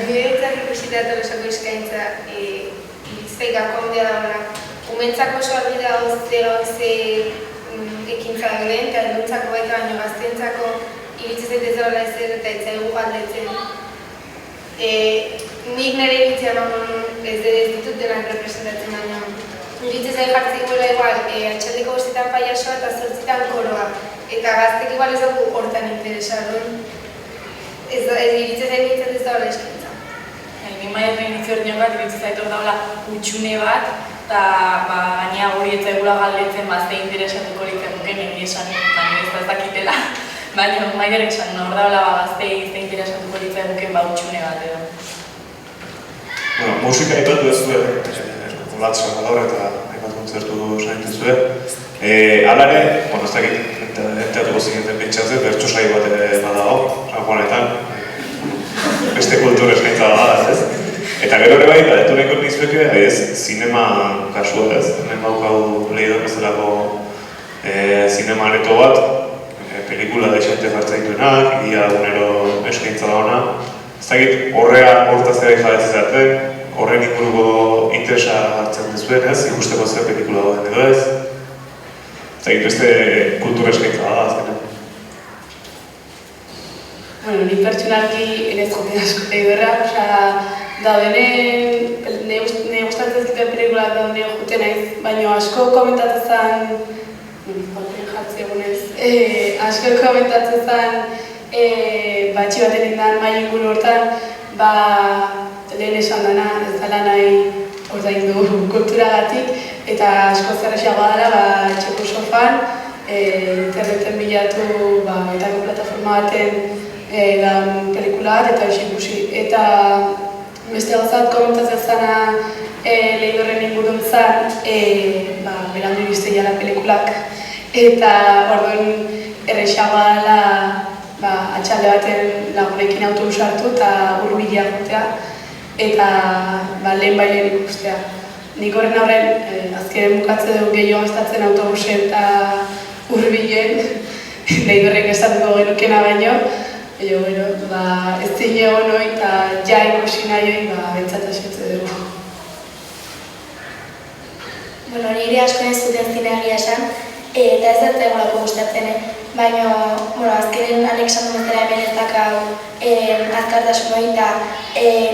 Niretzak ikusita Tolosako eskaintza iritzei gako handia dagoela. Umentzako oso argi dago ze ekintza egin, eta helduentzako baita baino gazteentzako iritsi zaitez dagoela ezer eta ez zaigu galdetzen. Nik nire iritzia ez ditut denak representatzen baina iritsi zait jartzen goela igual atxaldeko guztietan paiasoa eta 8 koroa eta gaztek igual ez dugu hortan interesa duen. Iritsi zait nintzen ez dagoela eskaintza. Ni maia initzio hori bat iritsi zait hor dagoela utxune bat eta gaina hori ez zaigula galdetzen ze interesatuko litzaguken niri esan nire ez dakitela. Baina maiderek esan hor dagoela gaztei ze interesatuko litzaguken utxune bat edo. Musika aipatu ez zuen, Olatz Salvador eta hainbat kontzertu saintu zuen. Hala ere, ez dakit, enteatuko zineten pentsatzen, bertso saio bat ere badago, San Juanetan. Beste kultur eskaintza da, ez? Eta gero ere bai, badetu nahiko nizbeke, zinema kasua ez, hemen baukau lehidon bezalako zinema areto bat, pelikula deixante jartzen dituenak, ia egunero eskaintza da ona. Ez dakit, hortaz ere jabetzen horren inguruko interesa hartzen duzuen, ez? Ikusteko zer pelikula dagoen edo ez? Ez dakit, beste kultura eskaintza da, azkenean. Ni pertsonalki ere ez joten asko edurra, ne gustatzen ezkiten pelikulak daude juten naiz, baina asko komentatzen zen, jartzi egunez, asko komentatzen zen batxi baten indan mai inguru hortan, lehen esan dena, ez dela nahi ordaindu kulturagatik, eta asko zerrexagoa dela etxeko sofan, interneten bilatu etako plataforma baten dan pelikula bat eta hoxe ikusi. Eta beste gauzat komentatzen zena lehidorren ingurun zen, berandu iriste jala pelikulak. Eta orduan errexagoa dela atxalde baten lagunekin autobus hartu eta hurbilea jotea. Eta lehen bailen ikustea. Nik horren aurren, azken bukatze dugu gehiago gastatzen autobusen eta hurbilen, lehidorrek esatuko genukena baino, ez zine egon hori eta ja ikusi nahi hori bentsat asetze dugu. Nire asko ez zuten zinea egia esan, eta ez dut egolako gustatzen, baina azkenen Alexandru Mezera hemen ez dakau azkartasun hori eta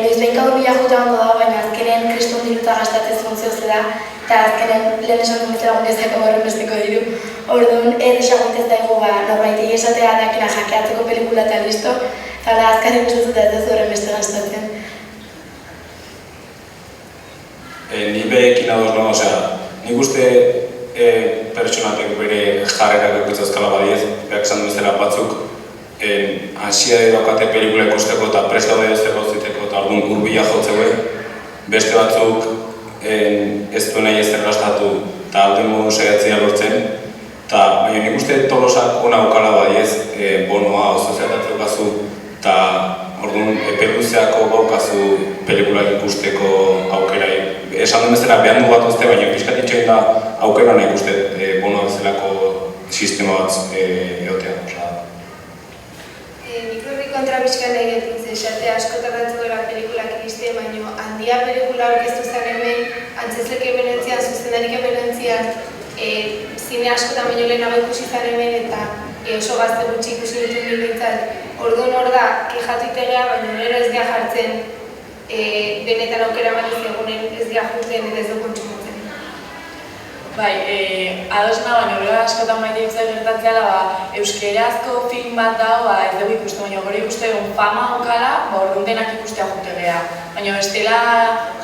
noiz behin gaur bila jota ondo dago, baina azkenen kriston diruta gastatzen funtzio zeda eta azkenen lehen esan dut Mezera gundezako horren besteko diru. Orduan, errexagoitez daigu norbaitei esatea dakena jakeatzeko pelikula eta listo, eta azkaren gustatzen ez dut horren beste gastatzen. Ni behekin ados no, nik uste pertsonatek bere jarrerak ekutzazkala badiez, behar esan duzera batzuk ansia daukate pelikula ikusteko eta prest daude ezteko ziteko eta orduan hurbila jotzeko, beste batzuk ez du nahi ez gastatu eta alden modu saiatzea lortzen, eta baina nik uste Tolosak ona aukala badiez bonoa oso zertatzeko kazu eta orduan epeluzeako gaukazu pelikulak ikusteko aukera. Esan duen bezala behar du bat uzte, baina pixkat itxein da aukera nahi uste bonoa bezalako sistema bat egotea. Nik horri kontra pixka nahi dut, esate asko tardatu gara pelikulak iriste, baina handia pelikula aurkeztu zen hemen, antzezlek hemenentzian, zuzendarik hemenentzian, zine askotan baino lehenago ikusi zen hemen eta oso gazte gutxi ikusi ditu nintzen. Orduan hor da, kexatu itegea, baina gero ez dira jartzen benetan aukera bat ez egunen ez dira juten eta ez du kontsumatzen. Bai, adosna, baina gero askotan maite dut gertatzeala, euskerazko film bat dago, ez dugu ikuste, baina gero ikuste egun fama okala, orduan denak ikustea jutegea. Baina bestela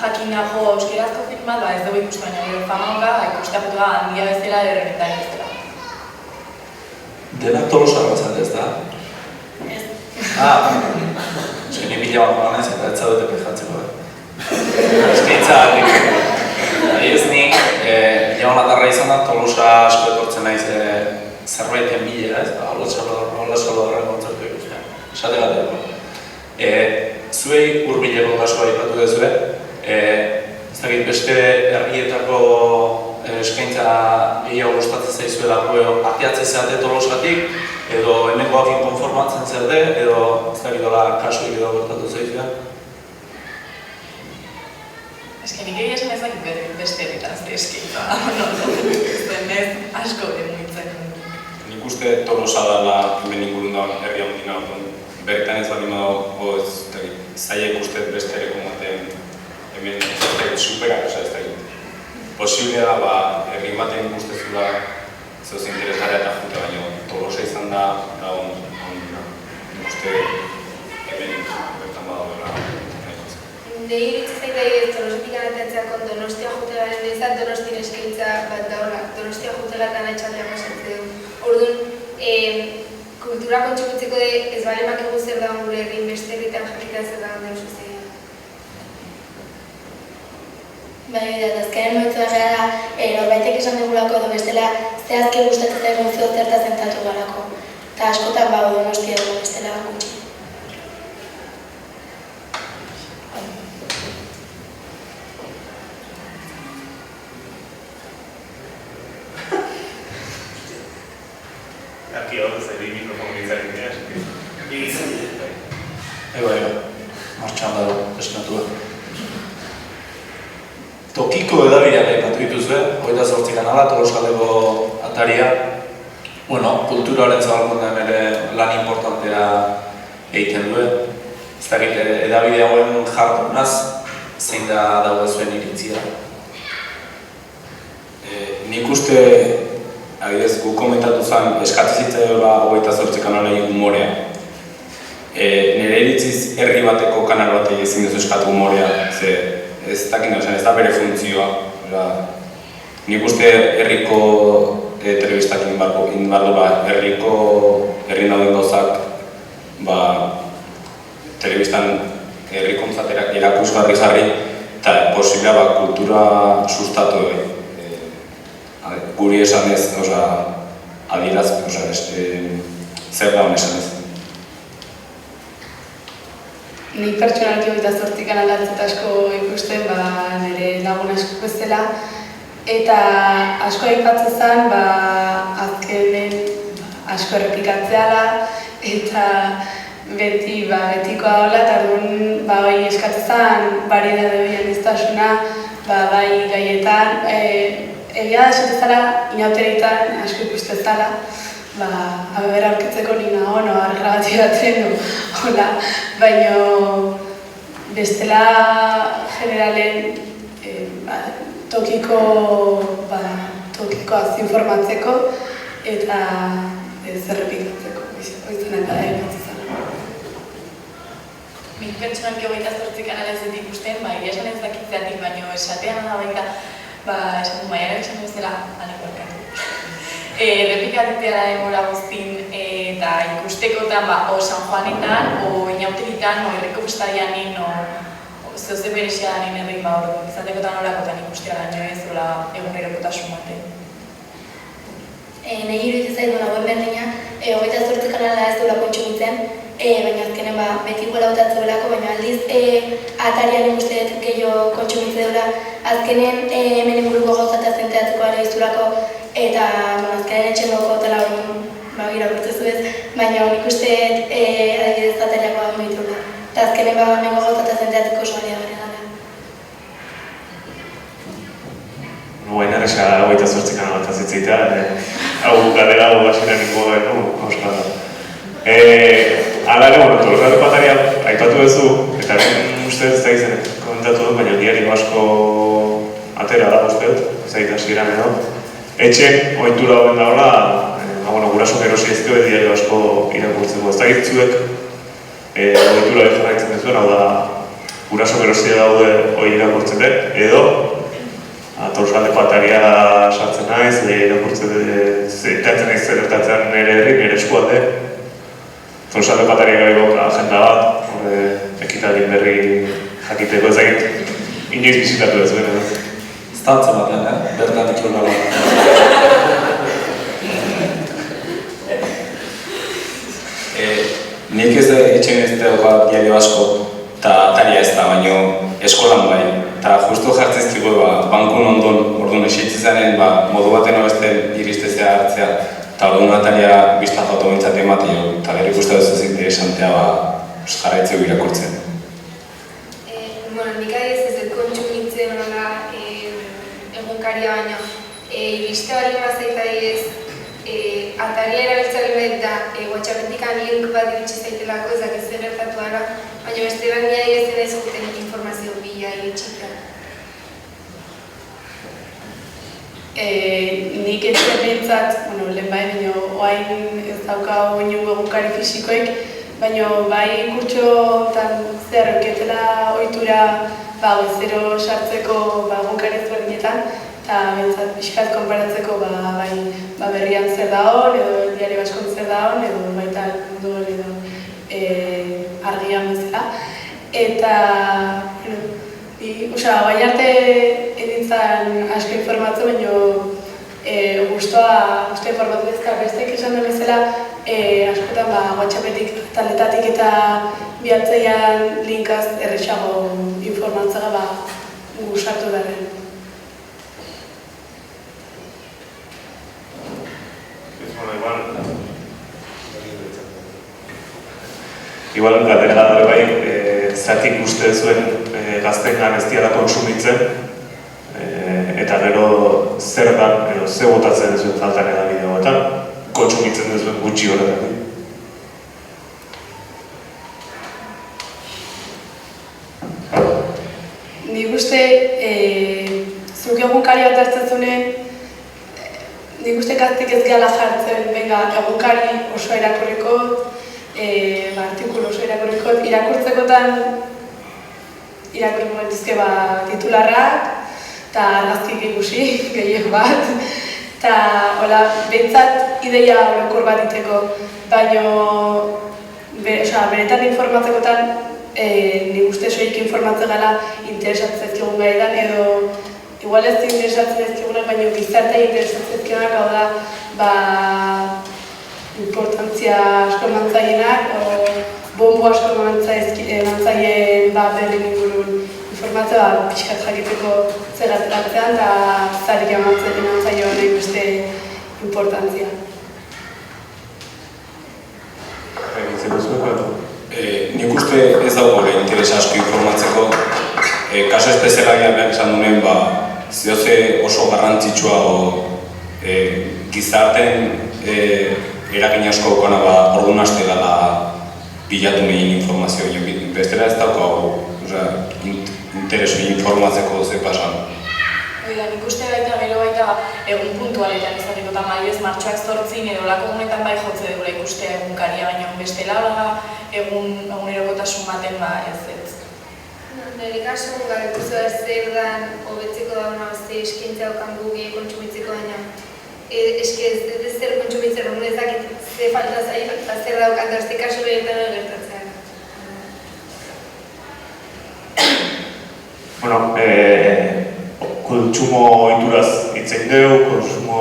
jakin nago euskerazko film bat, ez dugu ikuste, baina gero fama okala, ikustea jutegea handia bezala errenetan bezala. Denak Tolosa batzat ez da? Ez. Ni bila bat manez eta ez zaudete pejatzeko. Eskaintza ez nik, bila honatarra izan da, Tolosa asko etortzen naiz zerbaiten bila, ez? Hola Salvadorren kontzertu ikustea. Esate gateako. Zuei hurbileko kasua aipatu duzue, ez dakit beste herrietako eskaintza gehiago gustatzen zaizuelako arteatzen zeate Tolosatik, edo hemengoakin konformatzen zeate, edo ez dakitola kasu edo gertatu zaizua? Nik egia esan ezakit beste herritazte eskaintza, ez asko demuitzen. Nik uste Tolosa dela hemen ingurun da herri handina, bertan ez bali mago zaiek uste beste ere komaten hemen superak, ez dakit. Posiblea da, herri baten ikustezula zehoz interesarea eta jute, baina Tolosa izan da, eta ondina. Nik uste hemen bertan badagoela nahiko zen. Nire iritzizai da ez Tolosatik anateatzeakon Donostia jutegaren ezat Donostien eskaintza bat daola. Donostia jutegatan atxaldea pasatzen du. Orduan, kultura kontsumitzeko ez bale makigu zer da gure herrin beste herritan jakita zer da gure zuzea. Bai, eta azkenen moitzua gara da, norbaitek esan dugulako edo bestela zehazki gustatzen zaigun zerta zentratu garako. Eta askotan Donostia dugu bestela gutxi. Aquí hau zari mikrofon izan dira, Egizan dira. Ego, martxan dago, esnatua. Tokiko edabideak aipatu dituzue, 28 kanala, Tolosaleko ataria. Kulturaren zabalkundean ere lan importantea egiten duen. Ez dakit, edabide hauen jardunaz, zein da dago zuen iritzia? Nik uste, adibidez, guk komentatu zen, eskatzen zitzaiola 28 kanalei humorea. Nire iritziz herri bateko kanal batek ezin duzu eskatu humorea, ze ez dakit ez da bere funtzioa. Nik uste herriko telebistak egin behar du, herri nauden gauzak telebistan herrikontzat erakusgarri jarri eta posiblea kultura sustatu guri esan ez, adieraz, zer da hon esan ez. Nik pertsonalki 28 kanala ez dut asko ikusten, nire lagun asko bezala. Eta asko aipatzen zen, azkenen asko errepikatzea da, eta betikoa dola, eta orduan eskatzen zen, variedade horien iztasuna, bai gaietan. Egia da esate zara, inauteritan asko ikusten zara, haber aurkitzeko nina ono, argrabati batzen du, hola. Baina bestela generalen tokiko informatzeko eta zerrepikatzeko, oizan eta aipatzen zara. Nik pertsonalki 28 kanala ez dut ikusten, esan ez dakitzeatik, baina esatean da baita, esan du maiara esan bezala, aleko elkatu. Errepikatzea da denbora guztin eta ikustekotan o San Juanetan, o inauteritan, o herriko bestadianin, o zeuze bereziadanin herrin izatekotan olakotan ikustea baino ez, egunerokotasun baten. Nahi iruditzen zaitu nagoen berdina, 28 kanala ez duela kontsumitzen, baina azkenen betiko lautatzen duelako, baina aldiz atarian usteet gehiago kontsumitzen duela, azkenen hemen inguruko gauzata zenteatzeko ara izulako, eta azkenen etxen goko tela irakurtzezu ez, baina nik uste adibidez atariakoa behitula. Eta azkenen hemengo gauza eta zenteatzeko oso baliagarria gara. Guen erresa 28 bat azitzeitea, hau galdera hau basira niko euskal da. Hala ere, Tolosako ataria aipatu duzu, eta uste ez da izan komentatu dut, baina diario asko atera da uste dut, zaita hasieran edo. Etxek, ohitura horren dagoela, guraso erosi ez dut diario asko irakurtzeko. Ez da gitzuek, ohitura jarraitzen duzuen, hau da, guraso erosi daude hori irakurtzete, edo Tolosaldeko ataria sartzen naiz, irakurtzen zetatzen naiz zertatzen nire herri, nire eskualde. Tolosaldeko ataria gabeko agenda bat, ekitaldin berri jakiteko ezagit, inoiz bizitatu ez bera. Stantzen batean, bertan itxurra bat. Nik ez da etxen ez dauka diario asko, eta ataria ez da, baino eskolan bai. Eta justu jartzezkigo bankun ondon, orduan esitzizaren modu baten obesten iristezea hartzea, eta orduan ataria bizta foto bintzat ematen jo, eta gero ikusten duz ez interesantea jarraitzeu irakurtzen. Nik adiez ez dut kontsumitzen egunkaria baino, iriste bali mazait adiez, ataria erabiltzari behit da, WhatsAppetik link bat iritsi zaitelako, ezak ez zer gertatu ara, baina beste bat nire adiez ez zuten informazio bila iritsita. Nik etxe bintzat, lehen bai, baina oain ez dauka oinungo egunkari fisikoik, baina bai kurtso zer oketela ohitura bezero sartzeko egunkari ezberdinetan, eta bintzat pixkat konparatzeko berrian zer da hor, edo diario askon zer da hor, edo baita mundu hori edo argian bezala. Eta, bai arte edintzan asko informatzen, baina guztua informatu bezala bestek esan den bezala, askotan WhatsAppetik, taletatik eta bialtzeian linkaz errexago informatzea gusartu darren. Igual, galdera da bai, zatik uste zuen gaztengan ez diala kontsumitzen, eta gero zer dan, edo ze botatzen zuen faltan edabideoetan, kontsumitzen duzuen gutxi horretan. Nik uste, zuk egunkari bat hartzezunen, nik uste gaztek ez gehala jartzen, egunkari oso irakurriko, artikulu oso irakurtzekotan irakurriko dituzke titularrak eta argazkik ikusi, gehien bat, eta behintzat ideia orokor bat iteko, baina benetan informatzekotan nik uste soik informatzen gala interesatzen ezkigun gaidan, edo igual ez interesatzen ezkigunak, baina gizartea interesatzen ezkigunak, hau da, importantzia asko emantzaienak, bombo asko emantzaien berri ingurun informatzea pixkat jakiteko zegatzean eta zarik emantzaio honek beste importantzia. Nik uste ez dago interes asko informatzeko, kaso espezialak esan duen, zioze oso garrantzitsua gizarten eragin asko okona orduan haste dela bilatu negin informazio. Bestela ez daukagu interesu informatzeko ze pasan. Nik uste baita gero baita egun puntualetan izateko eta ez martxoak 8 edo lako egunetan bai jotze dugula ikustea egunkaria, baina bestela egunerokotasun baten ez. Nire kasu, galetuzo ez zer dan, hobetzeko dauna ze eskaintza okan guge kontsumitzeko baina eske ez zer kontsumitzen hori ez dakit ze falta zain eta zer daukan da este kasu beretan gertatzea. Bueno, kontsumo ohituraz hitz egin dugu, kontsumo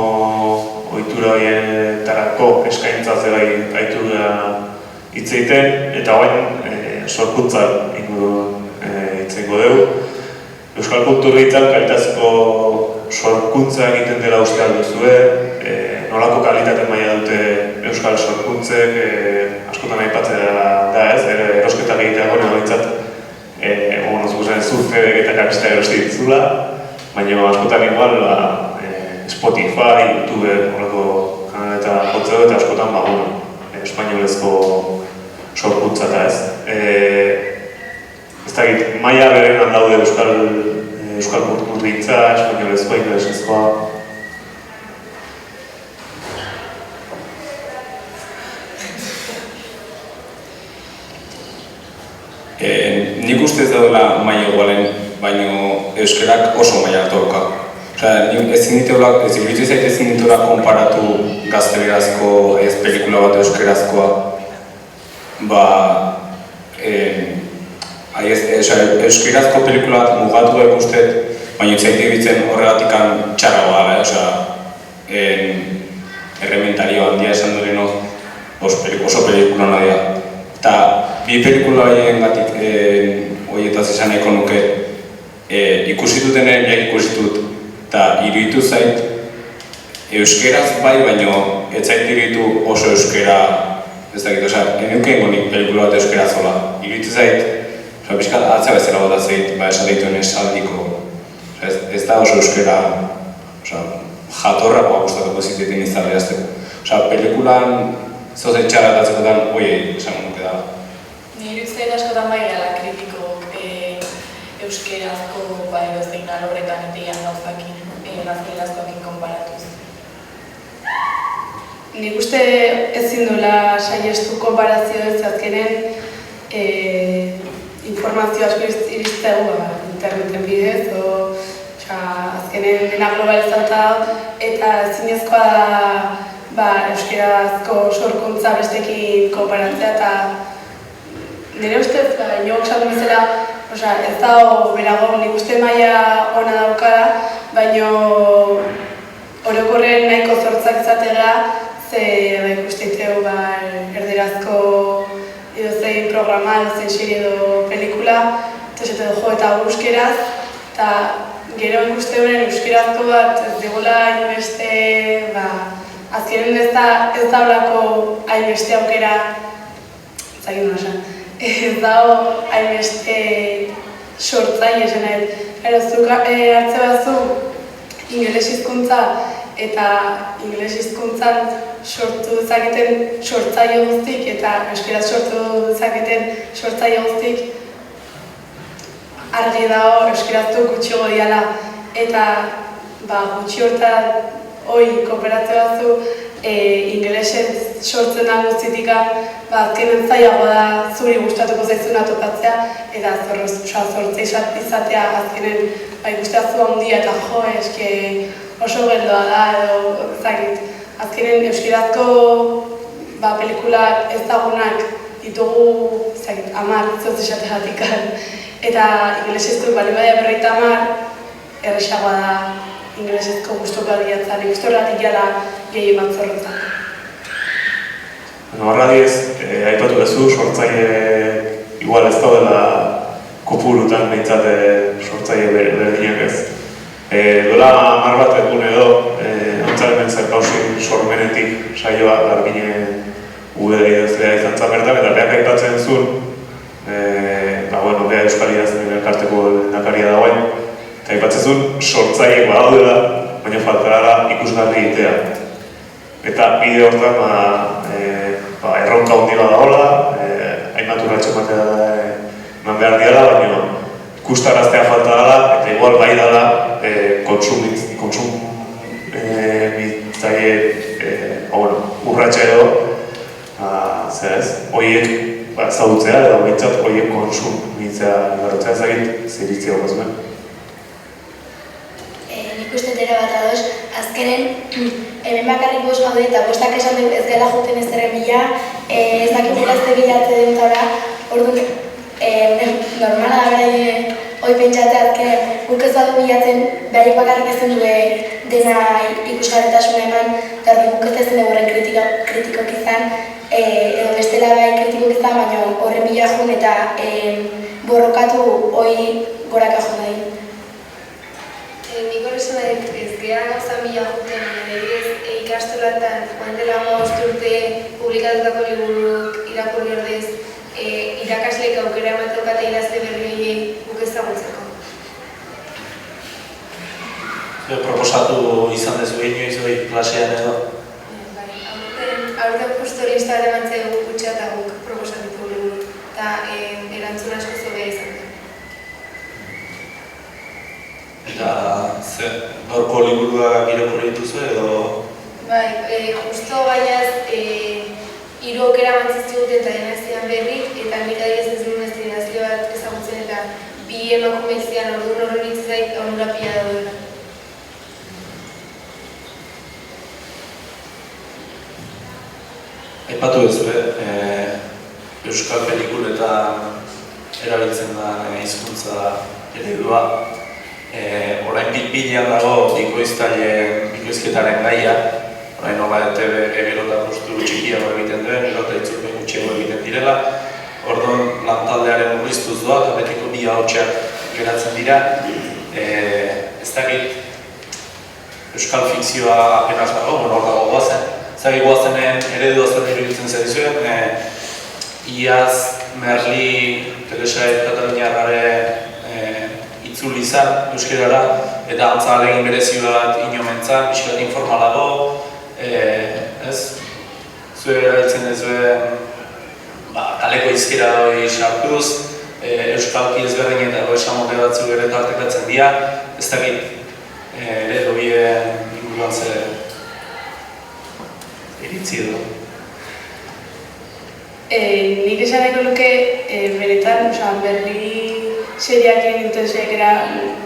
ohitura horietarako eskaintza bai aitu da hitz egiten, eta orain sorkuntza ingurun hitz egingo dugu. Euskal kulturgintzan kalitatezko sorkuntza egiten dela uste alduzue, nolako kalitate maila dute euskal sorkuntzek askotan aipatzea da ez, erosketak egitea gure doitzat zurfedek eta kapista erosti ditzula, baina askotan igual Spotify, YouTube, horreko kanaletan jotzeo eta askotan espainolezko sorkuntza eta ez. Ez dakit, maila berenan daude euskal kulturgintza, espainolezkoa, ingelesezkoa. Nik uste ez daudela maila igualen, baina euskarak oso maila dauka. Ezin dituela konparatu gaztelerazko pelikula bat euskarazkoa. Euskarazko pelikula bat mugatu da ikustet, baina zaiti bitzen horregatikan txarra gala. Errementarioa handia esan dureno oso pelikula nadia. Eta bi pelikula horien gatik horietaz esan nahiko nuke ikusitutenen ikusitut eta iruditu zait euskeraz bai, baino ez zait iruditu oso euskera ez dakit, enuken gonik pelikula bat euskera zola. Iruditu zait, pixkat atzea bezala bota zait, esan dituen esaldiko. Ez da oso euskera jatorrakoa gustatuko zitetin izaldeazteko. Pelikulan zozen txaratazikotan, esan nuke da. Nire uste askotan bai gala kritiko euskerazko edozein alorretan eteian gauzakin, gaztelerazkoakin konparatuz. Nik uste ezin duela saiestu konparazio ez azkenen informazio asko iristegu interneten bidez, azkenen dena globalizata eta ezinezkoa da euskerazko sorkuntza bestekin konparatzea eta nire ustez, inok esan bezala, ez dago berago, nik uste maila ona daukara, baina orokorren nahiko zortzak izatera, ze ikusteiteu erderazko edozein programa, edozein serie edo pelikula, eta euskeraz, eta gero ikuste horren euskerazko bat ez digula hainbeste, azkenen ez daulako hainbeste aukera, ez dago hainbeste sortzaile esan nahi. Zuk hartze batzu ingeles hizkuntza eta ingeles hizkuntzan sortu dezaketen sortzaile guztik eta euskeraz sortu dezaketen sortzaile guztik argi dago euskeraztu gutxiago diala eta gutxi hortan kooperatze batzu ingelesez sortzen da guztitikan azkenen zailago da zuri gustatuko zaizuna topatzea eta zortze izatea azkenen ikustea zu handia eta eske oso geldoa da edo ezagit. Azkenen euskarazko pelikulak ezagunak ditugu 10 zotz esategatik eta ingelesezko bali badia 50 erresagoa da ingelesezko gustuko adiatzen, gustorratik jala gehi eman zorrotzak. Barradiez, aipatu duzu, sortzaile igual ez daudela kopurutan behintzat sortzaile berdinak ez. Dola 10 bat egun edo, antzalemen zerkausin sormenetik saioa Garbine UDI-dezlea izan zan bertan, eta beak aipatzen zuen, bea Euskal Idazten elkarteko lehendakaria dagoen, eta aipatzen zuen sortzaile badaudela, baina faltara ikusgarri egitea. Eta bide hortan erronka hundi bat dagoela, hainbat urratxo ematea eman behar diala, baina ikustaraztea falta dela, eta igual bai dela urratxa edo, horiek zautzea edo behintzat horiek konsumitzea igarotzea ezagit ziritzia hori zuen. Nik uste dira bat adoz, azkenen hemen bakarrik bost gaude eta bostak esan dugu ez gela juten ez zerren bila, ez dakik gulazte bilatze den taura, orduan normala da bera hoi pentsatzea azkenen guk ez badu bilatzen behar bakarrik ezen du dena ikusgarretasuna eman, eta guk ez ezen dugu horren kritikok izan, edo bestela bai kritikok izan, baina horren bila jun eta borrokatu hoi goraka jun nahi. Nik hori esan nahi ez gara gauza mila juten, ikastolak zelatan, joan dela 15 urte publikatutako liburuk irakurri ordez, irakasleek aukera ematen bat idazle berri horiei guk ezagutzeko. Proposatu izan dezu inoiz hori klasean edo? Aurten justo lista bat eman zaigu gutxa eta guk proposatuko liburu. Eta erantzun asko zobea izan da. Eta gaurko liburuak irakurri dituzu edo? Bai, justo bainaz, 3 aukera eman dute eta denazian berrik, eta nik adibidez ez duen destinazio bat ezagutzen eta 2 emakume zian orduan horren zait onura pila daudela. Aipatu duzu, euskal pelikuletan erabiltzen da hizkuntza eredua. Orain pil-pilean dago bikoizketaren gaia. Orain nola ETV gero eta postu txikiago egiten duen, gero eta itzulpen gutxiago egiten direla. Orduan lantaldearen murriztuz doa, eta betiko bi ahotsak geratzen dira. Ez dakit euskal fikzioa apenas dago, hor dago goazen. Zagi goazenen eredua zen iruditzen zedizuen, iaz Merli telesaet Kataluniarraren itzuli izan euskerara, eta antza alegin berezi bat inomentzan, pixkat informalago, zue erabiltzen dezuen kaleko izkera hori sartuz, euskalki ezberdin eta esamote batzuk ere tartekatzen dira, ez dakit eredu bien inguruan zer iritzi edo. Nik esaneko luke, benetan, Berri seriak egin duten seriakera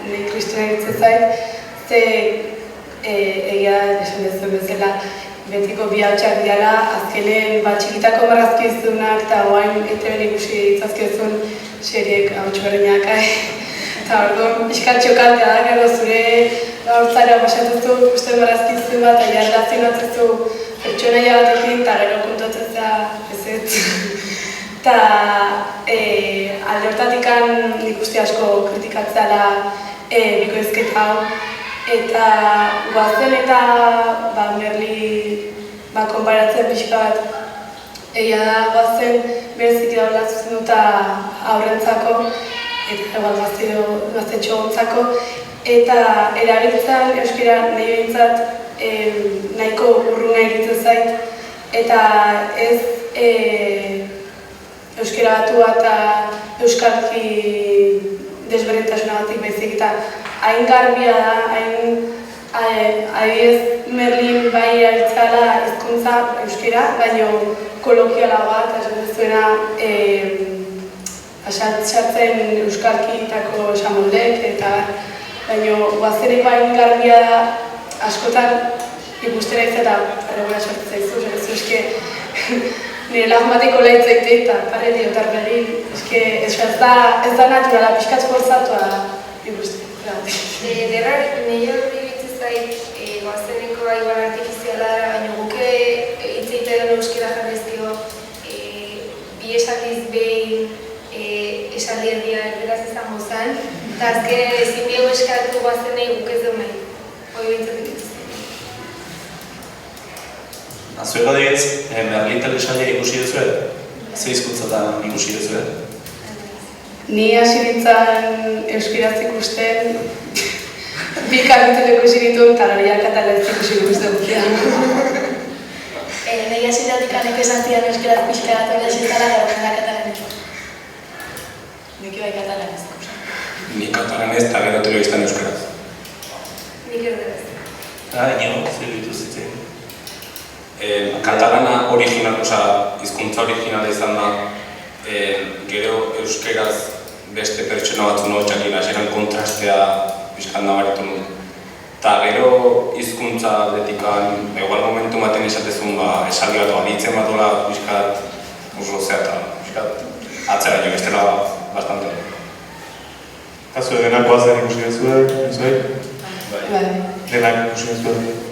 nik kristona egitzen zait, ze egia esan dezuen bezala, betiko bi hautsak diala, azkenen txikitako marrazkizunak eta oain ETV ikusi ditzazkezun seriek hauts berdinak. Eta orduan, pixkat txokatea da, gero zure gaurtzara pasatuzu, uste marrazkizun bat, eta jarratzen batzuzu pertsonaia batekin, eta gero kontatzen zera ez. Eta alde hortatikan nik uste asko kritikatzea bikoizketa hau. Eta goazen eta Merli konparatzen pixka bat. Egia da goazen berezik daula zuzenduta aurrentzako, eta gaztetxo gontzako. Eta erabiltzen euskera nahi behintzat nahiko urruna egiten zait. Eta ez euskera batua eta euskalki desberdintasuna batik baizik eta hain garbia da, adibidez Merlin bai erabiltzala hizkuntza euskera, baina kolokialagoa eta esan duzuena sartzen euskalkietako esamoldek eta baina guazeneko hain garbia da askotan ikustera izan eta arregura sortzen zaizu, nire lagmatiko laitzaite eta pare diotar begin, ez da naturala, pixkat forzatua ikusten. Derrar, nire hori bitzen zait, goazeneko igual artifiziala dara, baina guke hitzeite den euskera jarrezkio, bi esakiz behin esaldi erdia erberaz izango zen, eta azken ezin biegu eskatu goazenei guk ez duen nahi, hori bintzatik ikusten. Zueko adibidez, Merli telesaila ikusi duzuet? Ze hizkuntzatan ikusi duzuet? Ni hasi nintzen euskaraz ikusten, bi kapitulu ikusi dituen eta gariak katalez ikusi guztien. Nahi hasi datik esan zidan euskaraz pixka bat hori esitara garen da katalanez. Nik bai katalanez ikusten. Ni katalanez eta gero telebistan euskaraz. Nik erderaz. Ino, zer ditu zitzen? Katalana original, hizkuntza originala izan da, gero euskeraz beste pertsona batzun hotxakin hasieran kontrastea pixkan nabaritu nuen. Eta gero hizkuntza aldetikan, igual momentu baten esatezun esaldi bat aditzen bat dola pixkat oso zehata, pixkat atzera jo, estela bastante. Eta zuen denak guazen ikusi duzuet? Bai. Denak ikusi duzuet?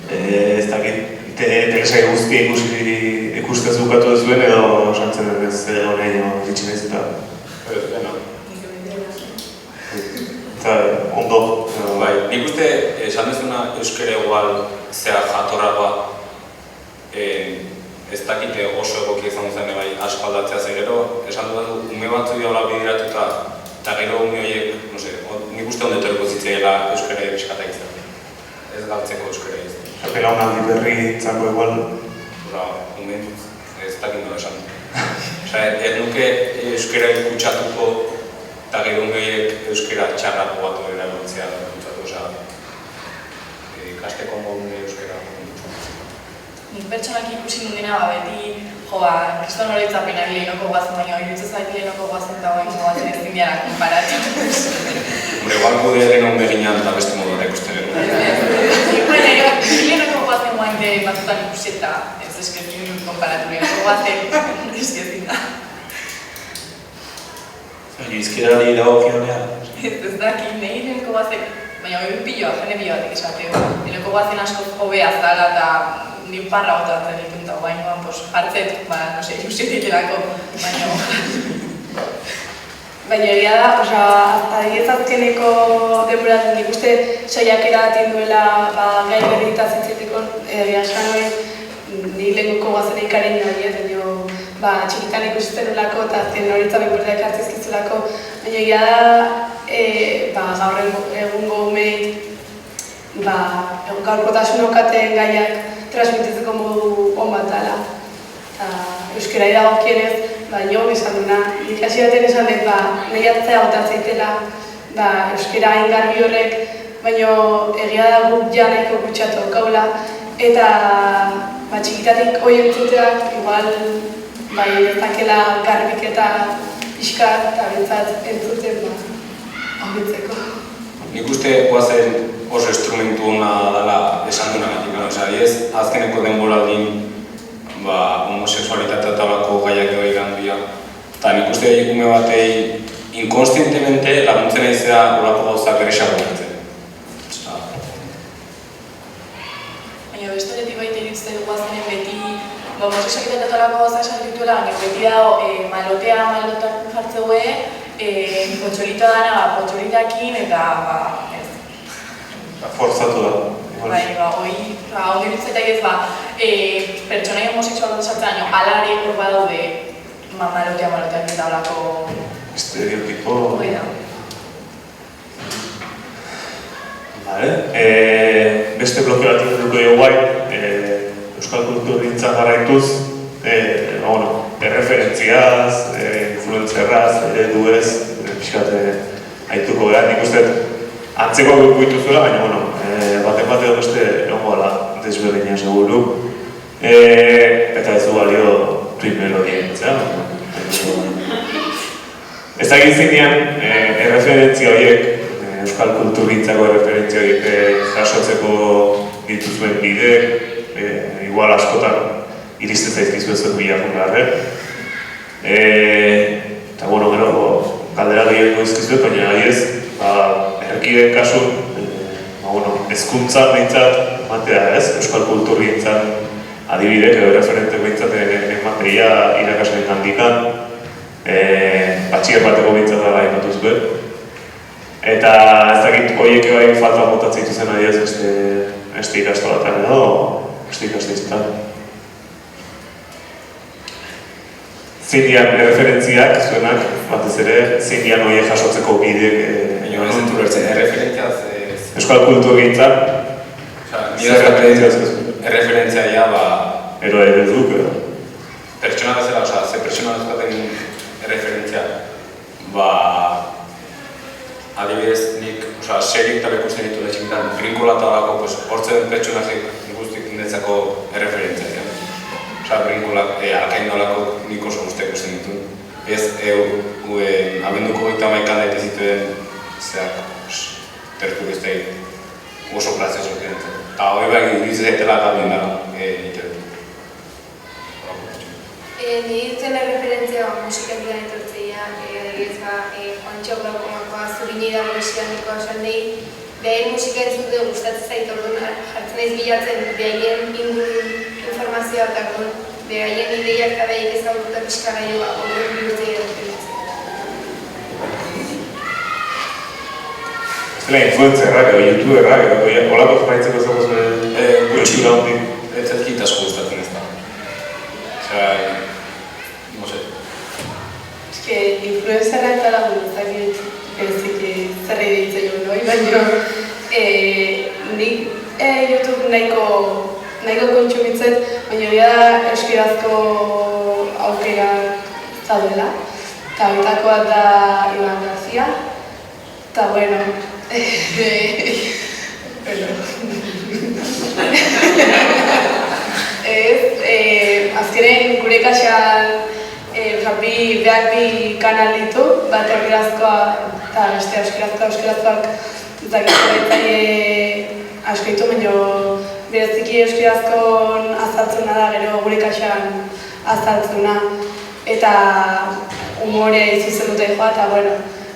Ez dakit, telesai guzti ikustez bukatu duzuen edo santzen ez hori ditxinez eta... Ez, dena. eta ondo. Bai, nik uste esan dezuna euskara igual zea jatorragoa ez dakite oso egokia izan zen bai asko aldatzea zer gero, esan dut ume batzu dira bideratuta eta gero ume horiek, no se, nik uste ondo etorriko zitzaiela euskara ebiskata izan. Ez galtzeko euskara izan. Apela honaldi berri zango igual. Ume ez dakit nola esan. Ez nuke euskara ikutsatuko eta gero ume horiek euskara txarrako batu erabiltzea ikutsatu, ikasteko modu euskara. Nik pertsonak ikusi nundena, beti, kriston oroitzapenak lehenoko guazen, baina iruditzen zait lehenoko guazen eta baino batzen ez dindiara konparatu. Hombre, igual gude lehenu beginan eta beste modura ikusten genuen. Lehenoko guazen guain de batzutan ikusi eta ez eskezin konparatu lehenoko guazen eskezin da. Izkerari dagokionean? Ez dakit, nahi lehenoko guazen, baina hori piloa, jende piloa batek esateo. Lehenoko guazen asko hobea zala eta ni parra botatzen ditun eta bainoan jartzet, no se, ilusiotik erako, baina... Baina egia da, hasta 10 azkeneko denboratzen nik uste saiakera batin duela gai berri eta zitzetiko egia esan hori ni lehenko guazen ikaren nahi, baina txikitan ikusisten nolako eta azken horitzamek berdeak hartzizkizulako, baina egia da gaur egungo umei gaurkotasun okaten gaiak transmititzeko modu on bat dela. Euskara dagokienez, jo esan duna, nik hasi baten esan dut, nahi atzea botatzeitela, euskara hain garbi horrek, baina egia da guk ja nahiko kutsatu kaula, eta txikitatik hoi entzuteak, igual, ez dakela garbik eta pixkat, eta bintzat entzuten horitzeko. Nik uste guazen oso instrumentu hona dela esan duenagatik, azkeneko denboraldin homosexualitatea eta olako gaiak edo igandia. Eta nik uste ume batei inkonstientemente laguntzen aizea olako gauzak ere xagunatzen. Baina bestetik baita iritzte guazenen beti homosexualitatea eta olako gauzak esan dituela, beti da maloteak jartzeue, potxolito dana, potxolitakin eta forzatu da. Hori ditzetak ez pertsonai homosexual dut sartzen, alare hor badaude maloteak eta olako... Estereotipo... Hoi da. Beste bloke bat duko dugu bai, euskal kulturgintzan jarraituz, erreferentziaz, influenzerraz, ereduez, pixkat haituko behar, nik uste antzeko guituzuela, baina, baten edo beste egongo ala desberdina seguru. Eta ez du balio primero dientzea. Ez da gintzinean, erreferentzia horiek, euskal kulturgintzako erreferentzia horiek jasotzeko dituzuen bide, igual askotan iristen zaizkizu ez dut bilakun beharren. Eta, gero, galdera gehiago izkizuet, baina adiez, erkideen kasun, hezkuntza behintzat ematea ez, euskal kulturgintzan adibidek edo referente behintzat emateia irakasleen handikan, batxier bateko behintzat dara ipatuz behar. Eta ez dakit horiek bai falta botatzen ituzen adiez beste ikastolatan edo, beste ikastolatan. Zindian referentziak, zuenak, batez ere, zindian horiek jasotzeko bidek... Baina ez entu bertzen, erreferentziaz... Euskal kulturgintzan... Erreferentzia ja, Ero ereduk, edo? Pertsona bezala, ze pertsona duzkaten erreferentzia, adibidez, nik, serik eta bekusten ditu txikitan, Brinkola eta olako, hortzen pertsonazik guztik netzako erreferentzia. Brinkolak, alkain olako nik oso guztiak ikusten ditu. Ez, abenduko 31 daite zituen, tertu beste oso plazioso zirentzen. Eta hori behar iruditzen gabien dara egiten. Nire ditzen erreferentzia musika bidan etortzea, adibidez Juantxo Glaukomakoa Zurini dago esianiko esan nahi, behaien musika entzute gustatzen zait orduan jartzen naiz bilatzen behaien ingurun informazioa eta behaien ideiak eta behaik ezagututa pixka gaioa orduan bihurtzea erreferentzia. Zela influencerrak edo youtuberrak edo olako jarraitzeko zagoz Gutxi da hondik. ez ezkit asko gustatzen ez da. Osea, no sé. Eske, influenzera eta lagun ezakit bereziki zer deitzen jo noi, baina nik YouTube nahiko kontsumitzen, baina hori da euskarazko aukera zaudela. Eta horitakoa da Iban Garcia. Eta bueno, azkenen gure kaxan beak bi kanal ditu, bat euskarazkoa eta beste euskarazkoak zakitzaile asko ditu, baina bereziki euskarazkoan azaltzuna da gero gure kaxan azaltzuna eta umorea izuzen dute joa, eta bueno,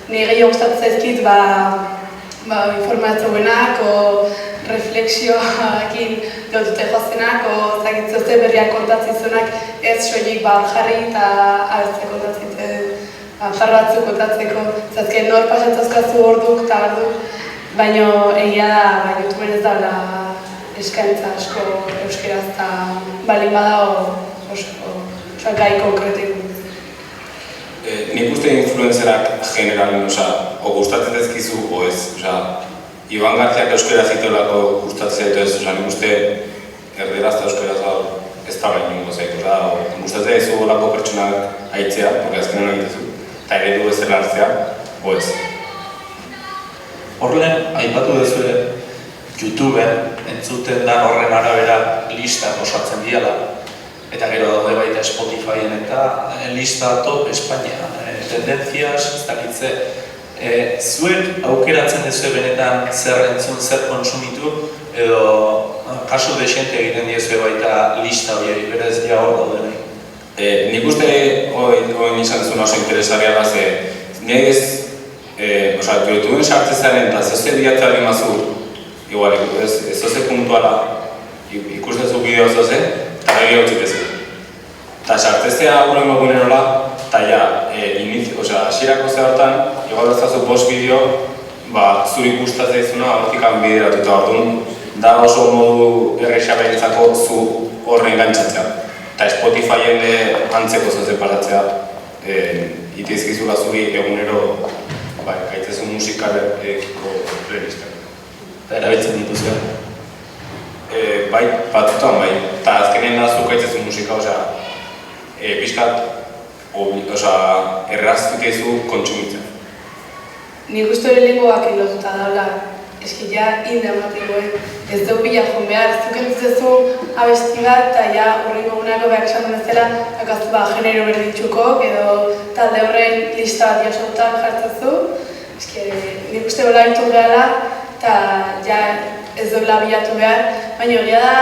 nire gehiago gustatzen zaizkit informazioenak o reflexioakin dutute jozenak o zakitzuzte berriak kontatzizunak ez soilik jarri eta abertze kontatzite far batzuk kontatzeko. Zazken nor pasatzazkazu orduk eta orduk, baina egia da YouTubeen ez daula eskaintza asko euskeraz eta balin bada oso gai konkretik. Nik uste influencerak generalen, o gustatzen ezkizu, o ez, Iban Garziak euskera zituelako gustatzen zaitu ez, nik uste erderaz eta euskeraz ez da baino ingo zaitu, gustatzen ez olako pertsonak aitzea, porque azkenen egitezu, eta eredu bezala hartzea, o ez. Horren, aipatu duzue, YouTubeen entzuten da horren arabera listak osatzen diala. Eta gero daude baita Spotifyen eta lista top Espainia, tendencias, ez dakitze. Zuek aukeratzen duzue benetan zer entzun, zer konsumitu, edo kasu desente egiten diezue baita lista horiei, berez ja hor daude nahi. Nik uste hori izan zuen oso interesaria da, nire ez, YouTubeen sartzezaren eta zoze diatzari mazur, igual, ez zoze puntuala, ikustezu bideo zoze, eta gari hau txitezu. Eta sartzezea urrengo gunerola, eta ja, asierako zehortan, igual daztazu bost bideo, zuri gustatzen izuna hortikan bideratu eta orduan, da oso modu errexabentzako zu horren gantzatzea. Eta Spotifyen antzeko zoze paratzea, iteizkizula zuri egunero gaitzezu musikareko playlistak. Eta erabiltzen dituzue. Bai, batutan bai, eta azkenean da zuk gaitzezu musika, pixkat, erraztitezu kontsumitzen. Nik uste hori lehenkoak lotuta daula, eski ja indematikoen, ez dugu bila joan behar, zuk entzutezu abesti bat, eta ja urrengo gunako behar esan duen bezala, akaztu genero berditxuko, edo talde horren lista bat jasotan jartzezu, eski nik uste hola ditu behala, eta ja ez duela bilatu behar, baina hori da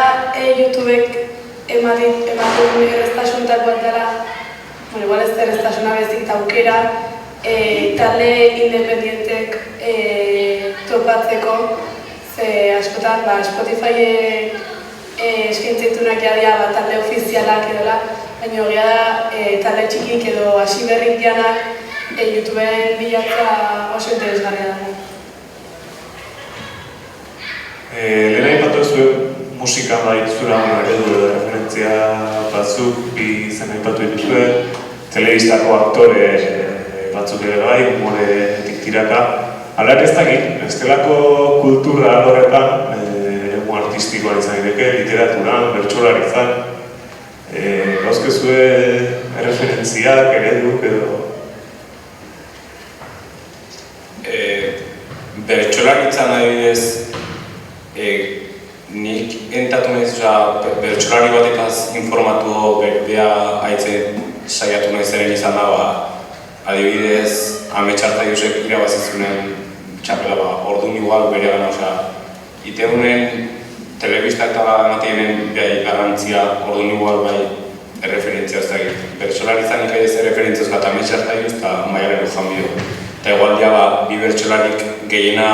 YouTubek ematen erreztasuntak bat dela, igual ez da erreztasuna bezik eta aukera, talde independientek topatzeko, ze askotan Spotify eskaintzetunak jadia talde ofizialak edola, baina hori da talde txikik edo hasi berrik dianak YouTubeen bilatzea oso interesgarria da. Lehena ipatu zuen musika zura eredu edo referentzia batzuk bi zen aipatu dituzue, telebistako aktore batzuk ere bai, humoretik tiraka. Hala ez dakit, bestelako kultura horretan, eremu artistikoa izan edeke, literaturan, bertsolaritzan, gauzkezue referentziak, ereduk edo... Bertsolaritzan adibidez, nik entatu nahiz, bertsolari batekaz informatu beha haitzen saiatu nahiz izan da, adibidez, Ametsarta Josek irabazizunen txapela, orduan igual bere gana, iteunen telebista eta emateinen behai garrantzia orduan igual bai erreferentzia ez da egin. Bertsolaritzan nik ez erreferentzioz bat Ametsarta Jos eta Maialen Lujan bideo. Eta igual bi bertsolarik gehiena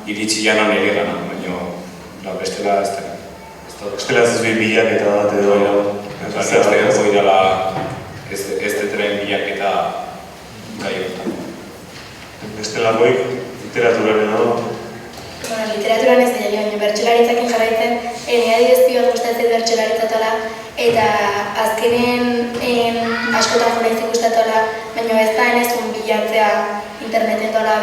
iritsi janan ere gana, baina bestela ez da. Bestela ez bi bilaketa bat edo... Goi dela ez deteren bilaketa gai hortan. Bestelakoik literaturaren dago, eta azkenen askotan jo naiz ikustatola, baina ez da enezun bilatzea interneten dola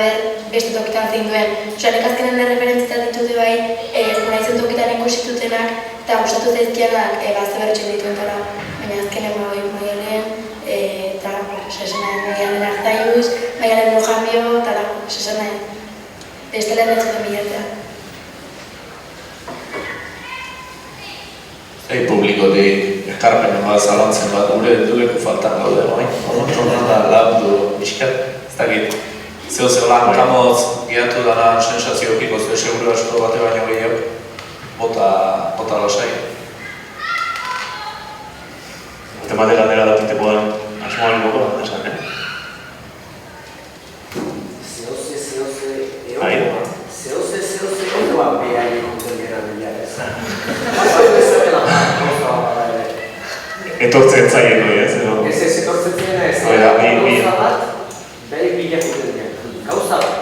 beste tokitan zein duen. Nik azkenen erreferentzitat ditute bai, jo naizen tokitan ikusitutenak, eta gustatu zaizkianak zebertxen dituen dola, baina azkenen Maialen, eta Maialen Arzaiuz, Maialen Mojambio, eta bestela ez zuten bilatzea. Publikotik ekarpen bat zalantzen bat gure duleku faltan gaude bai? Horrela labdu iskat, ez dakit. Zeo lan kamotz gehatu dana sensazio okiko zure seguru asko bate baino gehiago, bota lasai. Temate galdera datitekoan asmoan goko, esan, Bai? Odoak behar ikutzen gara bila ez. Etortzen zaien doi, ez? Ez etortzen zaien ez. Gauza bat, behi bila ikutzen gara. Gauza bat.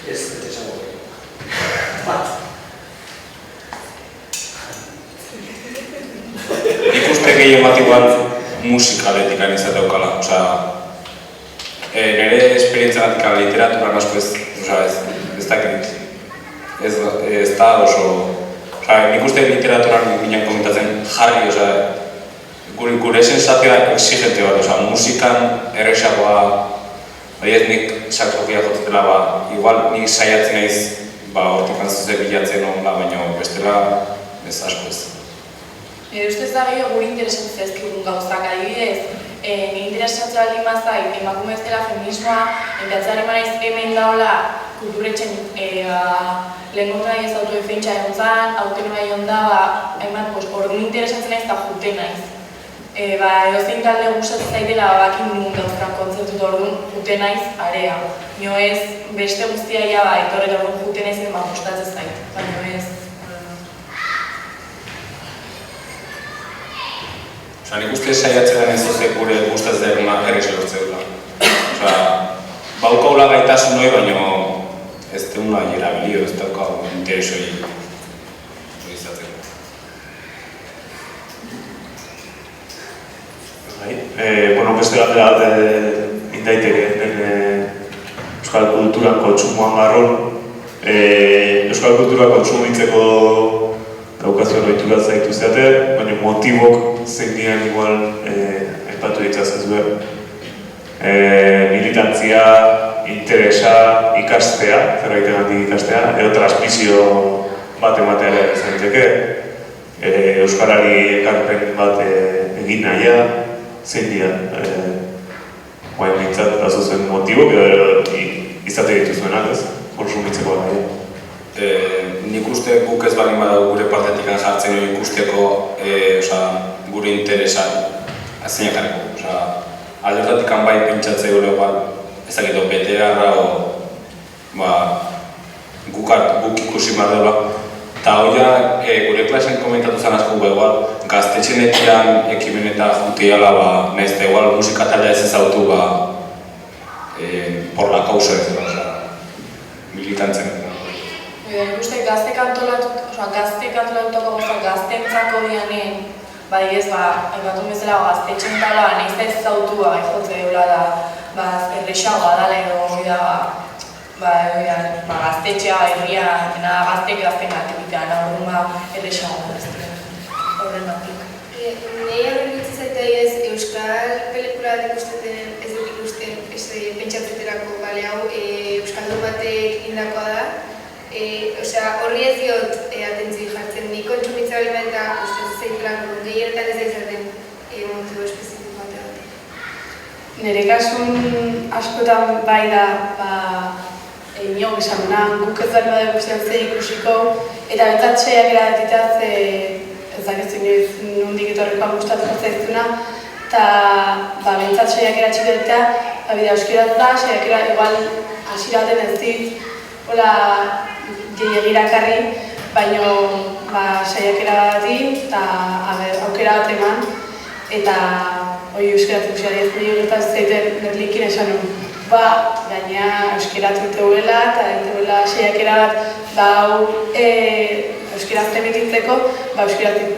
Ez esango gara. Bat. Ikuste gehien bat igual musikaletik izate aukala. Nire esperientziatik literaturan asko ez dakit. Ez da oso... Nik uste literaturan ginen komentatzen jarri, gure sensazioa exigente bat, musikan erresagoa, ez nik saxofia jotetela, igual nik saiatzen naiz, hortik antzuze bilatzen honla, baina bestela ez asko ez. Nire ustez da gehiago gure interesatzen zaizkigun gauzak, adibidez, nire interesatzen baldin bazait, emakume ez dela feminismoa, enteatzen naiz hemen daola, kulturetxen lehen nahi ez autodefentsa egon zan, autero nahi ondaba, hainbat, orduan interesatzen naiz eta jute naiz. Edozein talde gustatzen zaitela bakin dugun dauzkan kontzertut orduan jute naiz area. Nio ez beste guztia ia etorret orduan jute naiz eta gustatzen zait, baina ez... Nik uste saiatzen ez zuze gure gustatzen dena errez lortzeula. Baukaula gaitasun hori, baina ez deuna erabilio, ez daukau interesoi izatzen. Beste galdera indaiteke euskal kulturan kontsumoan garron. Euskal kultura kontsumitzeko daukazioan ohitura zaitu zeate, baina motibok zein dian igual aipatu ditzazezue. Militantzia, interesa, ikastea, zerbaiten handik ikastea, edo transmisio bat ematea ere zaiteke, euskarari ekarpen bat egin nahia, zein dira, guain bintzat, azuzen motibok edo izate dituzuenak, ez? Konsumitzeko nahi. Nik uste guk ez balin badago gure partetik jartzen hori ikusteko gure interesa zeinak jarriko. Aldetatik bai pentsatzea gure ezagito betearra guk ikusi marrela. Eta hori gure klasen komentatu zen asko igual, gaztetxenekian ekimen eta jutiala nahizte igual musika taldea ez ezautu por la causa ez militantzen. Nik uste gazte kantolatutako gaztentzako dianen, ez aipatu bezala gaztetxen tala, nahiz ez zautua jotze eula da errexagoa dala edo hori da gaztetxea, herria, gaztek gazten aktivitean, errexagoa da horrenatik. Nei horren dutzi zaitea ez euskal pelikula bat ikusten ez dut ikusten pentsatzeterako hau euskaldun batek indakoa da. Horri ez diot atentzio jartzen, nik kontsumitza bali bat eta uste zaitulan gehienetan ez da izaten motibo espezifiko bategatik. Nire kasun askotan bai da inok esan duna, guk ez bali bat guztian ze ikusiko eta bentzat seiak eradatitaz ez dakitzen nondik etorrekoan gustatuko zaizuna eta bentzat seiak eratxiko eta bidea euskaraz da, seiak era igual hasiraten ez dit hola gehiagirakarri, baina saiakera bati eta aukera bat eman eta hori euskaratik usiari ez dugu eta ez zaiten netlikin esan nuen. Gaina euskaratik dituela eta dituela saiakera bat euskaraz temititzeko, euskaratik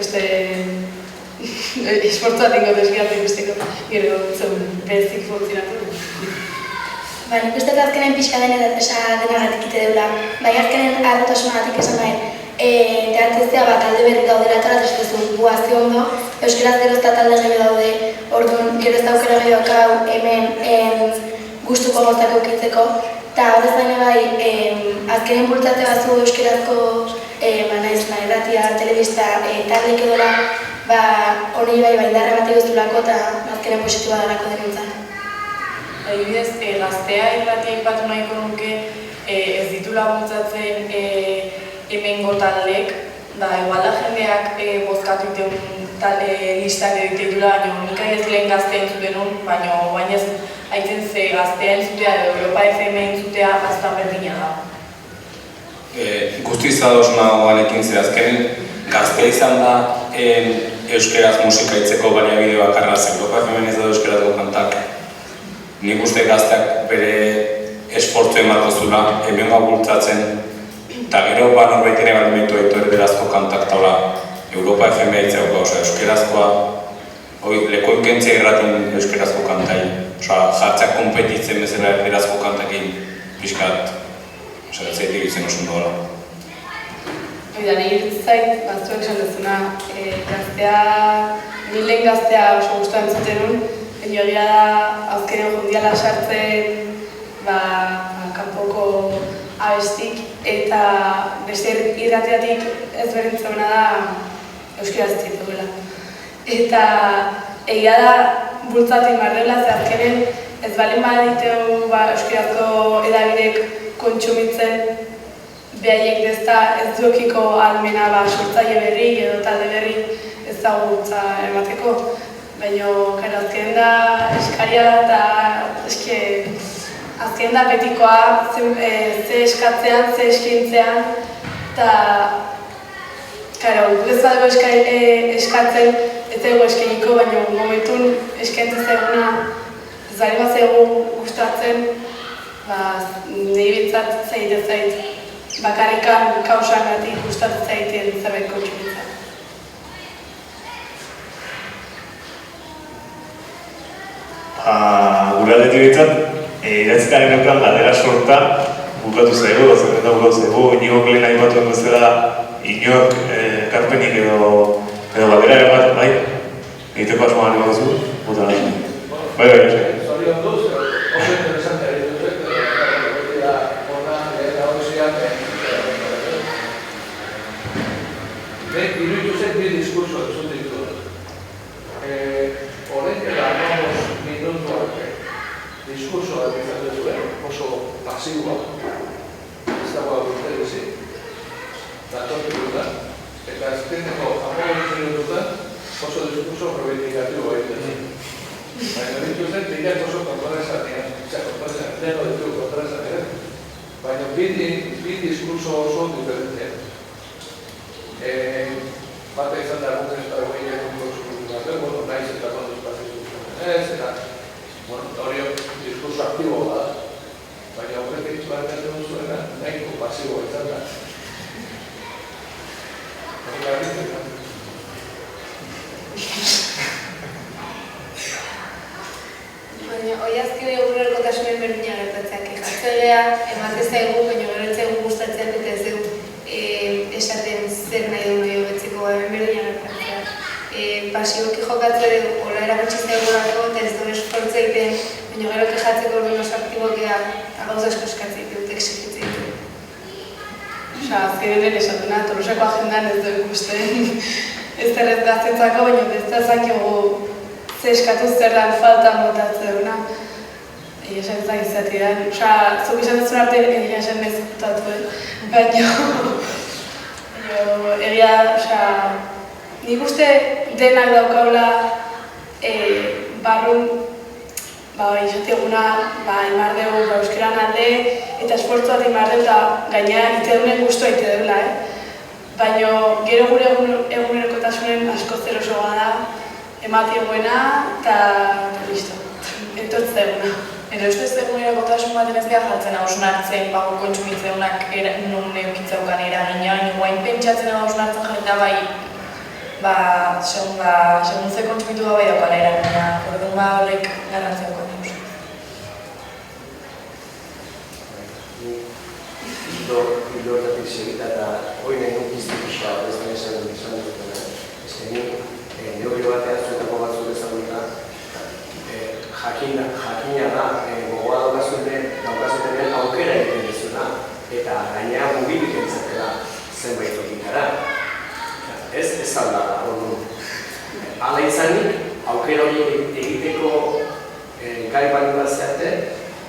esfortzua tingo desgiatu ikusteko, gero berezik funtzionatu. Nik uste azkenen pixka denagatik ite deula, bai azkenen arrotasunagatik esan nahi, teatrezea talde berri daudela eta ratriztezu guazio ondo, euskaraz gero ez da talde gehiago daude, orduan gero ez da aukera gehiago hau hemen gustuko gozako kitzeko, eta horrez baina bai, azkenen bultzate batzu euskarazko irratia, telebista, taldek edola, hori bai indarra bat egozulako eta azkenen positua darako denentzat. Adibidez, gaztea irratia ipatu nahiko nuke ez ditu laguntzatzen hemengo taldeek, igual da jendeak bozkatu iteun listak edo ditela, baina nik ez lehen gaztea entzuten nun, baina baina ez haitzen ze gaztea entzutea edo Europa FM entzutea aztan berdina da. Guztiz ados nagoanekin ze azkenen, gaztea izan da euskeraz musika itzeko baliabide bakarra zen, Europa FM ez da euskerazko kantak. Nik uste gazteak bere esfortzu emarko zula, hemengoa bultzatzen, eta gero norbait ere balimentu erderazko kantak taula Europa FM itzeuko, euskerazkoa, lekoin kentzea irratin euskerazko kantai, jartzeak konpetitzen bezala erderazko kantakin pixkat, zeitik izen osun dola. Nire zait, batzuek esan dezuna, lehen gaztea oso guztua entzuten nun, baina egia da, azkenean mundiala sartzen kanpoko abestik, eta beste irratiatik ez berdintzena da euskaraz zituela. Eta egia da, bultzatu inbarrela, ze azkenen ez balen baditeu euskarazko edabidek kontsumitzen, behaiek dezta ez duokiko almena sortzaile berri edo talde berri ezagutza emateko. Baina, azken da eskaria eta azken da betikoa ze eskatzean, ze eskintzean, eta ez dago eskatzen, ez dago eskeniko, baina momentun eskentzen zeguna ez bari bat zegu gustatzen, nahi bintzat zaite zait, bakarrikan kausan gati gustatzen zaiten zerbait kontsumitzen. Gure aldetik bintzat, idatzitaren eukan galdera sorta bukatu zaigu, zerrenda bukatu zaigu, inok lehen aipatu bezala inok karpenik edo galdera bat, bai? Egiteko asmoa nahi baduzu, bota nahi. Bai, Zorion duz, oso interesante ari duzek, eta hona nagusiak iruditu zen bi diskurso entzun ditu. Horren eta minutu arte diskursoa egiten zuen, oso pasiboa, ez dagoa urte bizi, datortu dutan, eta azkeneko amogun dutan oso diskurso reivindicatibo egiten zen. Baina ditu zen, bideak oso kontraesanean, deno ditu kontraesanean, baina bi diskurso oso diferentean. Bate izan da guten eta egin kontu nahiz eta kontu espazio eta hori diskurso aktibo da, baina horretik batean duen zuena nahiko pasibo izan da. Baina, oiazkide egunerokotasunen berdina gertatzeak jartzegeak, emate zaigu, baina gertatzegu gustatzen eta ez dugu esaten zer nahi du nahi hobetzeko berdina gertatzeak. Pasiboki jokatzea dugu, hola erakutsi zaigurako eta ez dugu esfortza egiten, baina gero kejatzeko menos aktibokea eta gauza asko eskatzen dut, exigitzen dut. Azkenean esatuna, Tolosako agendan ez dugu ikusten ez derrez gaztetzako, baina ez da zakigu ze eskatu zer lan faltan botatzea. Egia esan ez da izatean. Zuk izan duzun arte egia esan ez gutatu, baina egia, nik uste denak daukagula barrun izateguna imar dugu euskeran alde eta esfortzua da imar dugu eta gainera itedunen guztua itedeula. Baina gero gure egunerokotasunen asko zerosoa da, emategoena eta listo, entortz deguna. Eta ustez egunerokotasun baten ez behar jartzen hausnartzen, bago kontsumitzeunak nun eukitzeukan eragina, baina guain pentsatzen hausnartzen jarrita bai segun ze kontsumitu gabe daukala eragina, orduan horrek garrantzia dauka nik uste. Hildo horretik segita eta hori nahi nuk izti pixka, ez da esan dutena. Ez que nik neurri batean zuetako batzuk ezaguta, jakina da, gogoa daukazutenean aukera egiten dizuna, eta gainera mugilik entzatela zenbait tokikara. Ez aldara, orduan. Hala izanik, aukera hori egiteko gai bali bat zeate,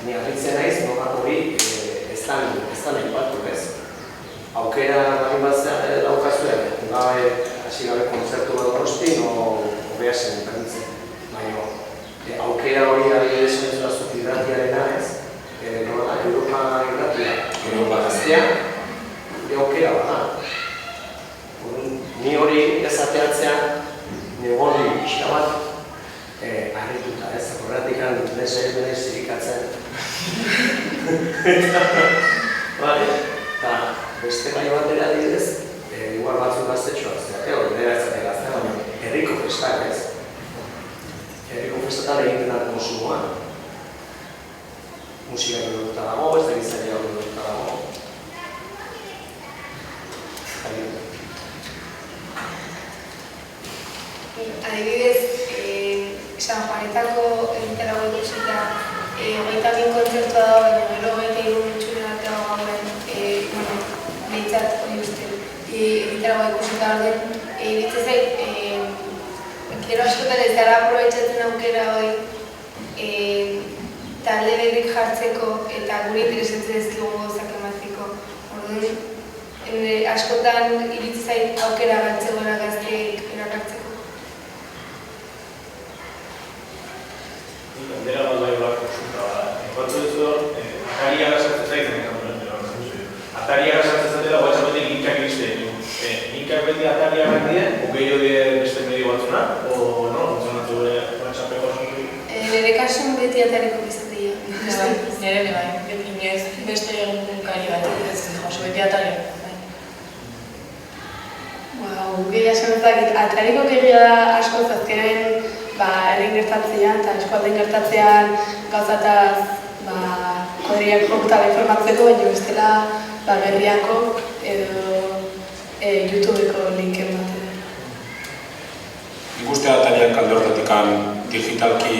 ni harritzen naiz, nolako hori ez da nahi batu, ez? Aukera bali bat zeate daukazuen, gabe hasi gabe kontzertu bat Donostin, hobea zen, perditzen. Baina, aukera hori adibidez ez da irratiarena ez, nola, Europa irratia. Europa gaztea, aukera bada. Ni hori ezateatzean, negon pixka bat harrituta, ez? Horretik nire zirikatzen. Eta beste gai bat dela didez, igual batzuk gaztetxoak zeate, hori dira ezate gaztea, baina herriko festak, ez? Herriko festatan egiten da konsumoan. Musika produkta dago, ez da gizaria produkta dago. Adibidez, San Juanetako egitarago ikusita, 22 kontzertua dago, baina gero 23 itxuren artean gauen, behintzat hori uste, egitarago ikusita orden, ditzen zait, gero askotan ez dara aprobetxatzen aukera hori, talde berrik jartzeko eta gure interesatzen ezkigun gauzak ematzeko. Orduan, askotan iritsi zait aukera galtzegoela gazteek erakartzeko. Galdera bat bai bat konsulta bada. Batzu duzu, atari agasatzen zaitzen atari agasatzen zatela WhatsAppetik linkak iristen du. Linkak beti atari agatien, gehiago beste medio batzuna, o no? Funtzionatu WhatsAppeko asuntu? Nire kasun beti atariko bizatea. Nire bai, beti ez beste egunkari bat, ez jaso beti atari. Gehia esan atariko kegia da asko zazkenen herrin gertatzean eta eskualden gertatzean gauzataz kodriak jokutala informatzeko, baina bestela berriako edo YouTubeko linken bat. Ikuste atariak alde horretatik digitalki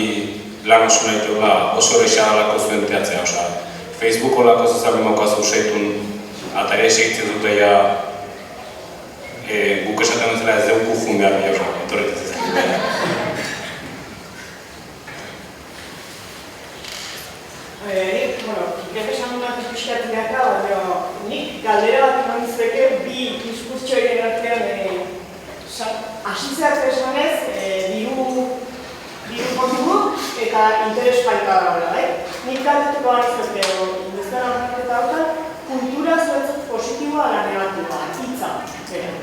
lan oso nahi teula oso horrexagalako zuen teatzea. Facebook olako zuzaren maukazu zeitun ataria segitzen dute guk esaten bezala ez dugu jun behar bila, etorretez ez dut. Gero esan dut pixkat beharra, baina nik galdera bat eman dizbeke bi diskurtso egin artean asitzeak esanez, diru kontugu eta interes paika dagoela, bai? Nik galdetuko anizbeke, induzten arraketa hortan, kultura zuetzuk positiboa ala negatiboa, hitza, bera.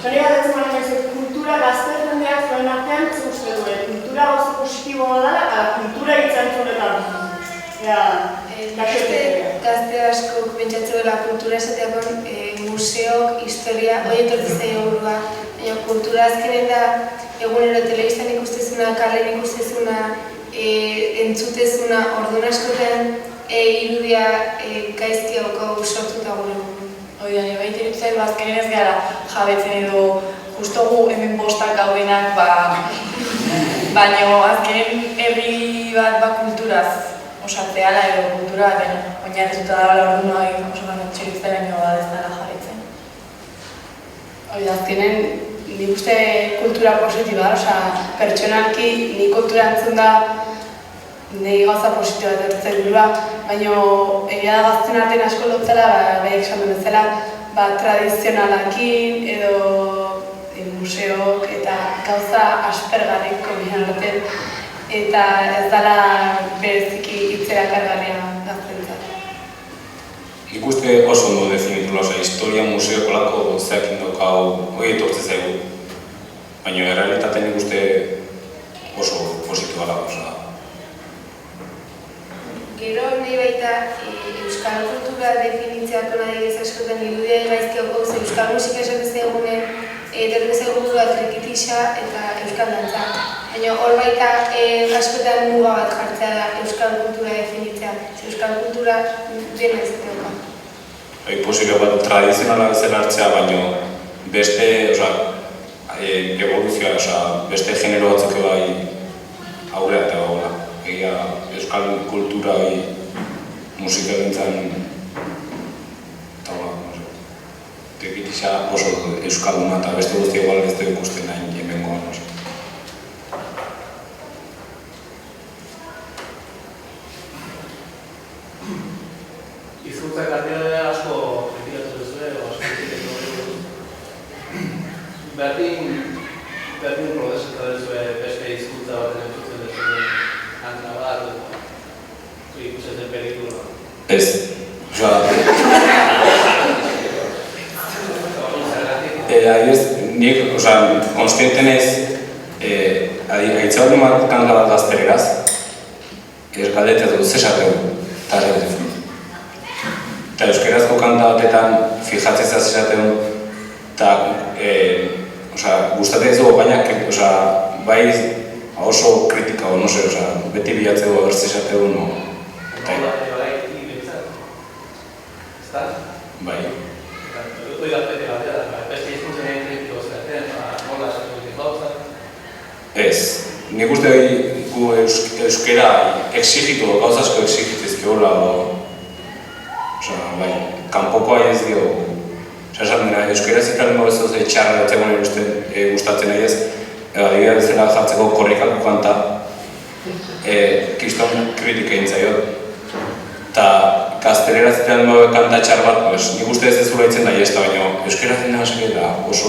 Zari galdetzen baina maizuet, kultura gazterrendeak zuen artean, ez uste duen, kultura oso positiboa dela, eta kultura hitzan zuenetan. Gazte asko pentsatzen dela kultura esateakon museok, historia, hori etortzizai burua. Kultura azkenen da egunero telebistan ikustezuna, kalen ikustezuna, entzutezuna, orduan askotan irudia gaizki hauko sortuta gure. Hori da, nire baita irutzailu azkenen ez gara jabetzen edo justo gu hemen bostak gaudenak, baina azkenen herri bat kulturaz osatzeala edo kultura bat oinarrituta dagoela orduan hori oso txeritzaren joa ez dara jabetzen. Hori da, azkenen nik uste kultura positiba, pertsonalki nik kultura entzun da nahi gauza positiba etortzen burua, baina egia da gazten artean asko lotzela, behiak esan bezala, tradizionalakin edo museok eta gauza aspergarrik kombina artean, eta ez dela bereziki hitzera kargarria gaztentzat. Ikuste oso ondo definitula, historia museoko lako zeakin daukau hori etortzen zaigu, baina errealitatean ikuste oso positiba lako. Gero nahi baita euskal kultura definitzeako nahi askotan irudia gaizkioko euskal musika esatzen egunen etorri zaigu bat rekitisa eta euskal dantza. Baina hor baita askotan muga bat jartzea da euskal kultura definitzea. Euskal kultura dena ez dauka. Posible bat tradizionala bezala hartzea, baino beste, evoluzioa, beste genero batzuk bai aurrea eta gaula. Egia euskal kultura musika gintzen tekitisa oso euskalduna eta beste guztia igual ez dugu ikusten nahi hemengoan. Hizkuntzak ardea asko kritikatu duzue, asko kritikatu duzue. Berdin prozesatu duzue beste hizkuntza baten entzutzen duzuen hanka bat, ikusten pelikula. Ez, nik, konstienten ez, haitza hori kanta bat gaztelegaz, galdetea dut, zesateu, eta zesateu. Eta euskerazko kanta batetan fijatzez zesateu, eta gustatzen ez dugu, baina bai oso kritika, no sé, beti bilatzeu haber zesateu, no. Bai. Hoi galpete batea da, beste hizkuntzen egin kritiko zeraten, nola esatutik gauza? Ez, nik uste gu euskera exigitu, gauza asko exigitezkeola, bai, kanpokoa ez dio. Esan dena, euskera zikaren mobezu ze txarra etzegoen gustatzen nahi ez, adibidea bezala jartzeko korrikako kanta, kriston kritika intzaiot. Eta gaztelera zitean mobe kanta txar bat, nik uste ez ezula itzen nahi ez da, baina euskera zena da oso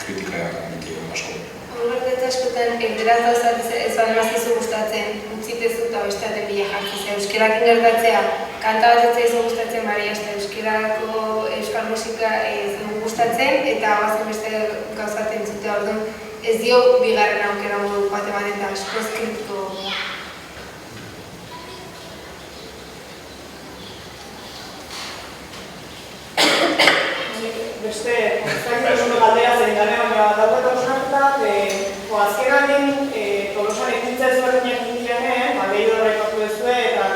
kritika egin asko. Horretzat askotan, enteraz dauzat ez baina mazkizu gustatzen, utzitezu eta besteaten bila jartzea. Euskerakin gertatzea, kanta bat ez zaizu gustatzen bari, euskerako euskal musika ez dugu gustatzen, eta bazen beste gauzaten zutea orduan, ez dio bigarren aukera modu bat ematen eta askoz kritiko. Beste, konzaitu galdera zen gane, baina daukat hausnartuta, azken aldin Tolosan ekintza ezberdinak indianen, gehi horrekatu duzue eta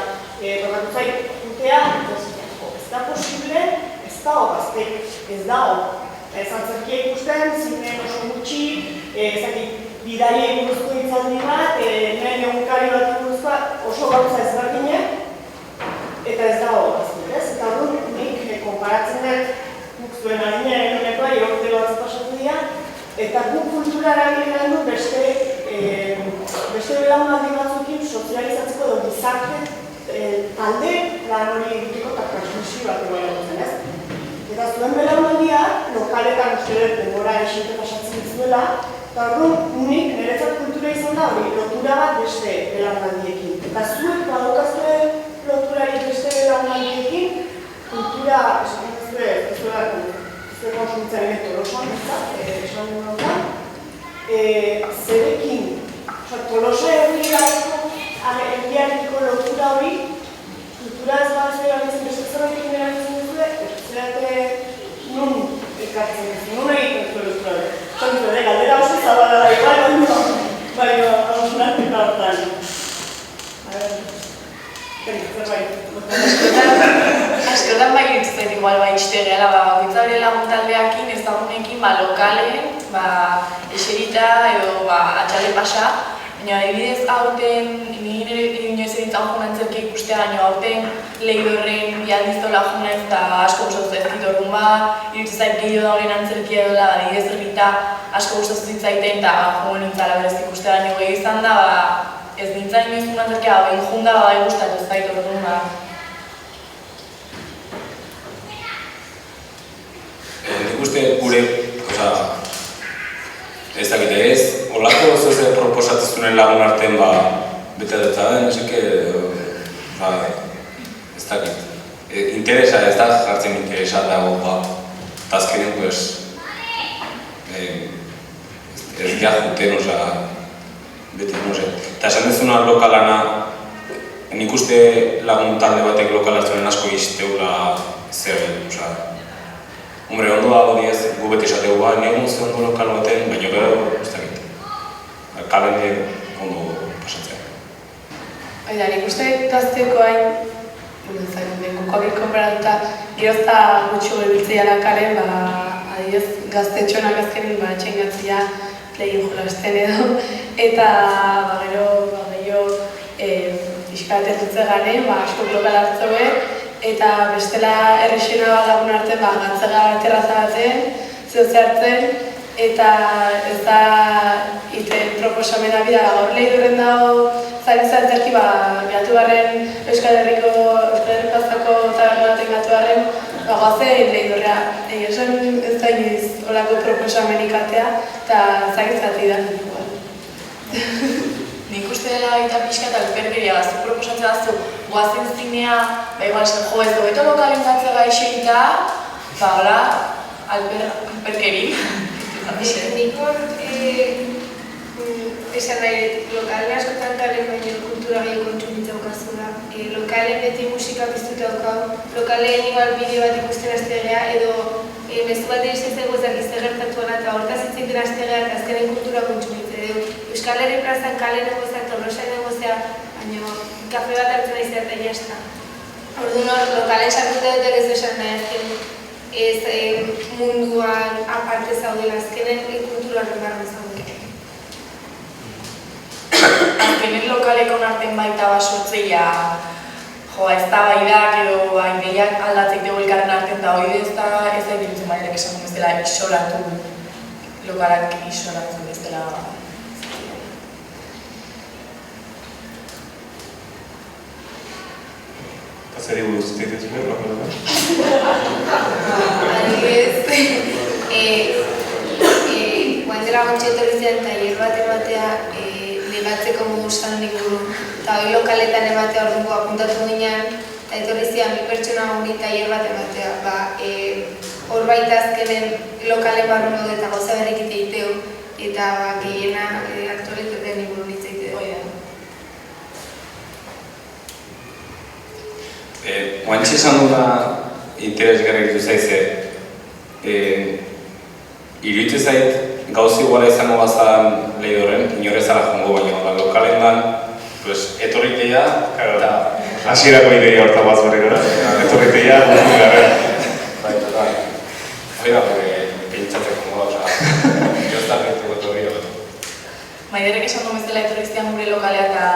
tokatu zaitea, ez da posible, ez da hogaztek, ez da hog. Zantzerkia ikusten, zinen oso gutxi, bidaile buruzko itzaldi bat, nire egunkari bat buruzkoa oso gauza ezberdinak, eta ez da hogaztek, ez? Eta hori nik konparatzen dut, zuen adinaren honekoa, irokte batzu pasatu dira, eta guk kultura erabilean du beste belaunaldi batzukin sozializatzeko edo gizarte talde lan hori egiteko eta transmisio bat egoera dutzen, ez? Eta zuen belaunaldia, lokaletan uste dut denbora esite pasatzen dizuela, eta orduan nik niretzat kultura izan da hori lotura bat beste belaunaldiekin. Eta zuek badokazue loturari beste belaunaldiekin, kultura, ez duela konsumitzaren Tolosan, esan duen horretan, zerekin, Tolosa herriarekiko lotura hori, kultura ez bat zuen erabiltzen beste zerrekin erabiltzen duzue, zerate nun ekartzen duzue, nun egiten zuen lotura hori. Zantzu, galdera oso zabala da igual, baina hausnarketa hortan. Askotan bai irutzen igual itxite gehala, gitza hori laguntaldeakin ez dagoenekin lokalen, eserita edo atxale pasa, baina adibidez aurten, nire inoiz egintzen joan antzerki ikustea, baina aurten lehidorren bialdiztola joan ez eta asko gustatu zaizkit orduan, irutzen zait gehiago da horren antzerkia edola, adibidez errita asko gustatu zitzaiten eta joan nintzala berez ikustea, baina gehi izan da, ez nintzen inoiz antzerkia, behin junda bai gustatu zait orduan. Nik uste gure, ez dakite ez, olako zoze proposatzen lagun artean bete dut zaben, ez dakit. Interesa ez da jartzen interesa dago eta azkenean ez diak juten, bete, no sé. Eta esan dezuna lokalana nik uste lagun talde batek lokal hartzen asko izteula zer egin, hombre, ondo dago diez, gu beti esategu ba, negun ze ondo lokal baten, baina gero, ez dakit. Kalende ondo pasatzea. Baina, nik uste gazteko hain, gukoak konparatuta, gerozta gutxu biltzeiala kalen, adioz gaztetxonak azkenin txengatzia plegin jolasten edo, eta gero pixkatet dutze gane, asko lokal hartzoe, eta bestela errexena lagun arte gatzega terraza baten, zehose hartzen, eta ez da iten proposamena bida gaur lehidurren dago zari-zartzerki gatu barren Euskal Herriko azako taberna baten gatu barren goazen lehidurrea. Esan ez da iniz olako proposamenik atea eta zari-zartzi da. Nik uste dela eta pixka eta alpergeria gaztu proposatzen gaztu goazen zinea, igual esan jo ez dobeto lokalen gatzega iserita, hola, alpergeri. Nik esan nahi, lokalen askotan kalen baino kultura gehiago kontsumitzen daukazula. Lokalen beti musika piztuta daukau, lokalen igual bideo bat ikusten aztegea, edo mezu bat egizten gozak izte gertatuana eta hortaz itzik astegea eta azkenen kultura kontsumitzen dugu. Euskal Herri plazan kalen egozak, Tolosan egozak, baina kafe bat hartzen aizea eta jazta. Orduan hor, lokalen sartuta dutek ez esan nahi, ez munduan aparte zaudela, azkenen kultura horren zaudela. Azkenen lokaleko narten baita sortzeia ez da baidak edo ideiak aldatzek dugu elkarren arten da hori ez da dirutzen bairek esan ez dela isolatu, lokalak isolatu ez dela. Zeri buruz zitzaitez behar, lokalak? Adibidez, guain dela gontxe etorrizian taller bat ematea ligatzeko modu sanonik buru. Eta hori lokaletan ematea orduko apuntatu ginean, eta etorrizian bi pertsona honi taller bat ematea. Hor baita azkenen lokalen barru naude eta goza berrekite iteo, eta gehiena aktualitatean iburu nitzaiteo. Guantxe esan duda interesgarri ditu zaize, iruditzen zait gauzi iguala izango bazan lehidorren, inorezara jongo baino, lokalendan etorritea eta... Hasierako ideia horta bat berrikora, etorritea guzti gara. Hori da, pentsatzeko moda, joztak ditugu etorria bat. Maiderek esan du bezala etorriztian gure lokalea eta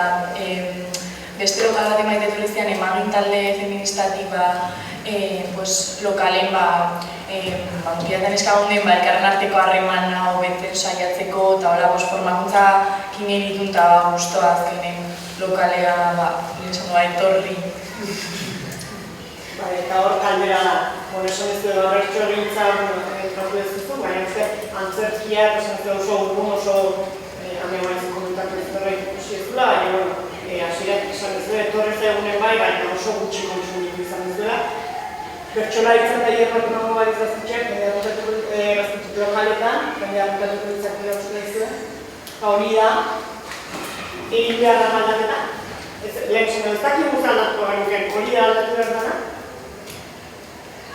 beste lokal bat emaite etorriztian emagin talde feministatik lokalen mutilatan eskagunden elkarren arteko harremana hobetzen saiatzeko eta hola formakuntza kinen ditun eta guztua azkenen lokalea etorri. Eta hor kaldera da, esan ez duela bertxo egintza entratu ez duzu, baina antzerkiak esan ez oso urgun oso amegaitzen komentatu ez duela ikusi ez duela, baina hasirak esan ez duela etorrez egunen baina oso gutxi kontsumitu izan ez duela. Bertxola izan da hierrotu nago bat izaztutxek, gaztutut lokaletan, jendea apuntatuko ditzakela uste dizue. Eta hori da, egin behar da aldaketa. Lehen zen, ez dakik guz aldatuko genuken, hori da aldatu behar dana?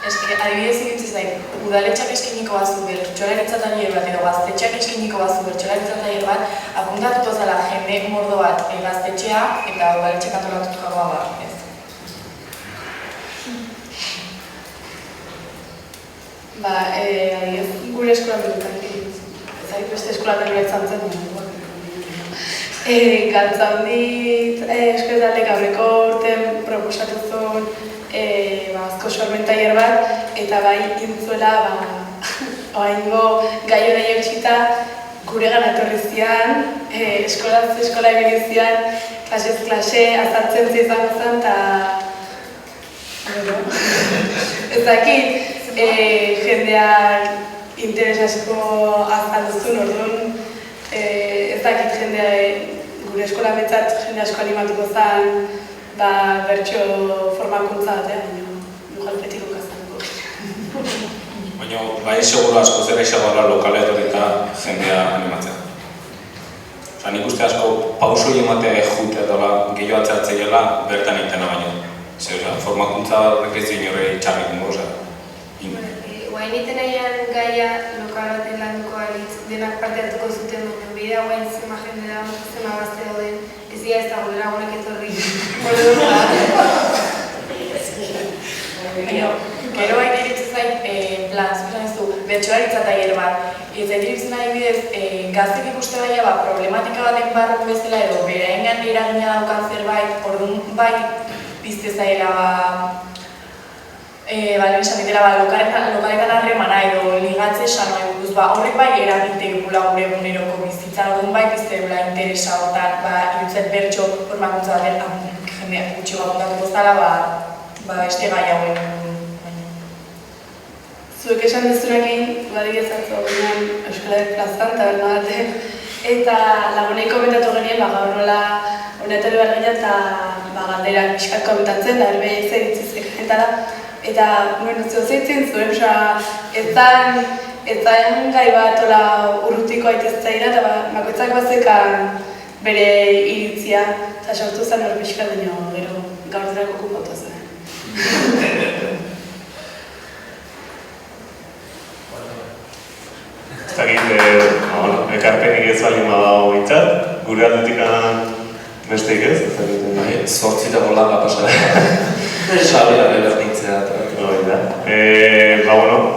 Adibidez iruditzen zait, udaletxak eskeniko bazu bertxolaritza tailer bat edo gaztetxeak eskeniko bazu bertxolaritza tailer bat apuntatuko zela jende mordo bat gaztetxea eta udaletxak antolatutukagoa bat. Adibidez, gure eskolan dugutak zait beste eskolan dugutak zen Galtzaundi eskuetalek aurreko urten proposatu zuen azko sormen tailer bat eta bai intzuela oaingo gai hori eutxita gure gana etorri zian, eskola egin zian, klasez klase, azaltzen zizango zen eta ez dakit jendeak interes asko azalduzun orduan ez dakit jendea gure eskola betzat jende asko animatuko zen bertxo formakuntza batean, baina betiko kazaneko. Baina, bai seguro asko zer eixagoela lokala etorri eta jendea animatzea. Osa, nik uste asko pausoi emate jute dola gehiago atzeatzeiela bertan itena baino. Formakuntza horrek ez dien horre txarrik ingo, Guain iten nahian gaia lokal baten landuko alitz, denak parte hartuko zuten, baina bidea guain zema jende da, zema gazte dauden, ez dira ez da gulera guanek etorri. Gero baita iritzen zait, plan, zuzen ez du, bertsoaritza tailer bat. Ez iritzen nahi bidez, gaztek ikuste baina problematika baten barru bezala edo beraengan eragina daukan zerbait, orduan bai pizte zaila lehen esan ditela, lokaletan harremana edo ligatze sanoa buruz, horrek bai eragite gula gure eguneroko bizitzan, orduan bai pizte gula interesa hortan, irutzet bertso formakuntza baten jendeak gutxi bakundatu goztala, este gai hauen. Zuek esan dezunekin, badik ezatzu ginen Euskal Herri plazan, taberna baten, eta lagunei komentatu genien, gaur nola honetan behar ginen, eta galderak pixkat komentatzen, da erbe zeritzizek gentara. Eta, bueno, zeitzen zuen, ez zan gai bat urrutiko aiteztzaina, eta bakoitzak bazekan bere iritzia, eta sortu zen hor pixkat dino, gero gaur derako okupatu zen. Ez dakit, ekarpenik ez bali badago bintzat, gure aldetikan besteik ez? Zortzitako laga pasara. Sabia berdintzea.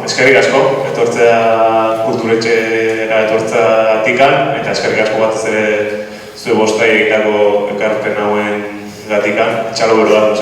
Eskerrik asko, etortzea kulturetxera etortzeatikan, eta eskerrik asko batez ere zue bostai egitako ekarpen hauen gatikan, txalo bero bat,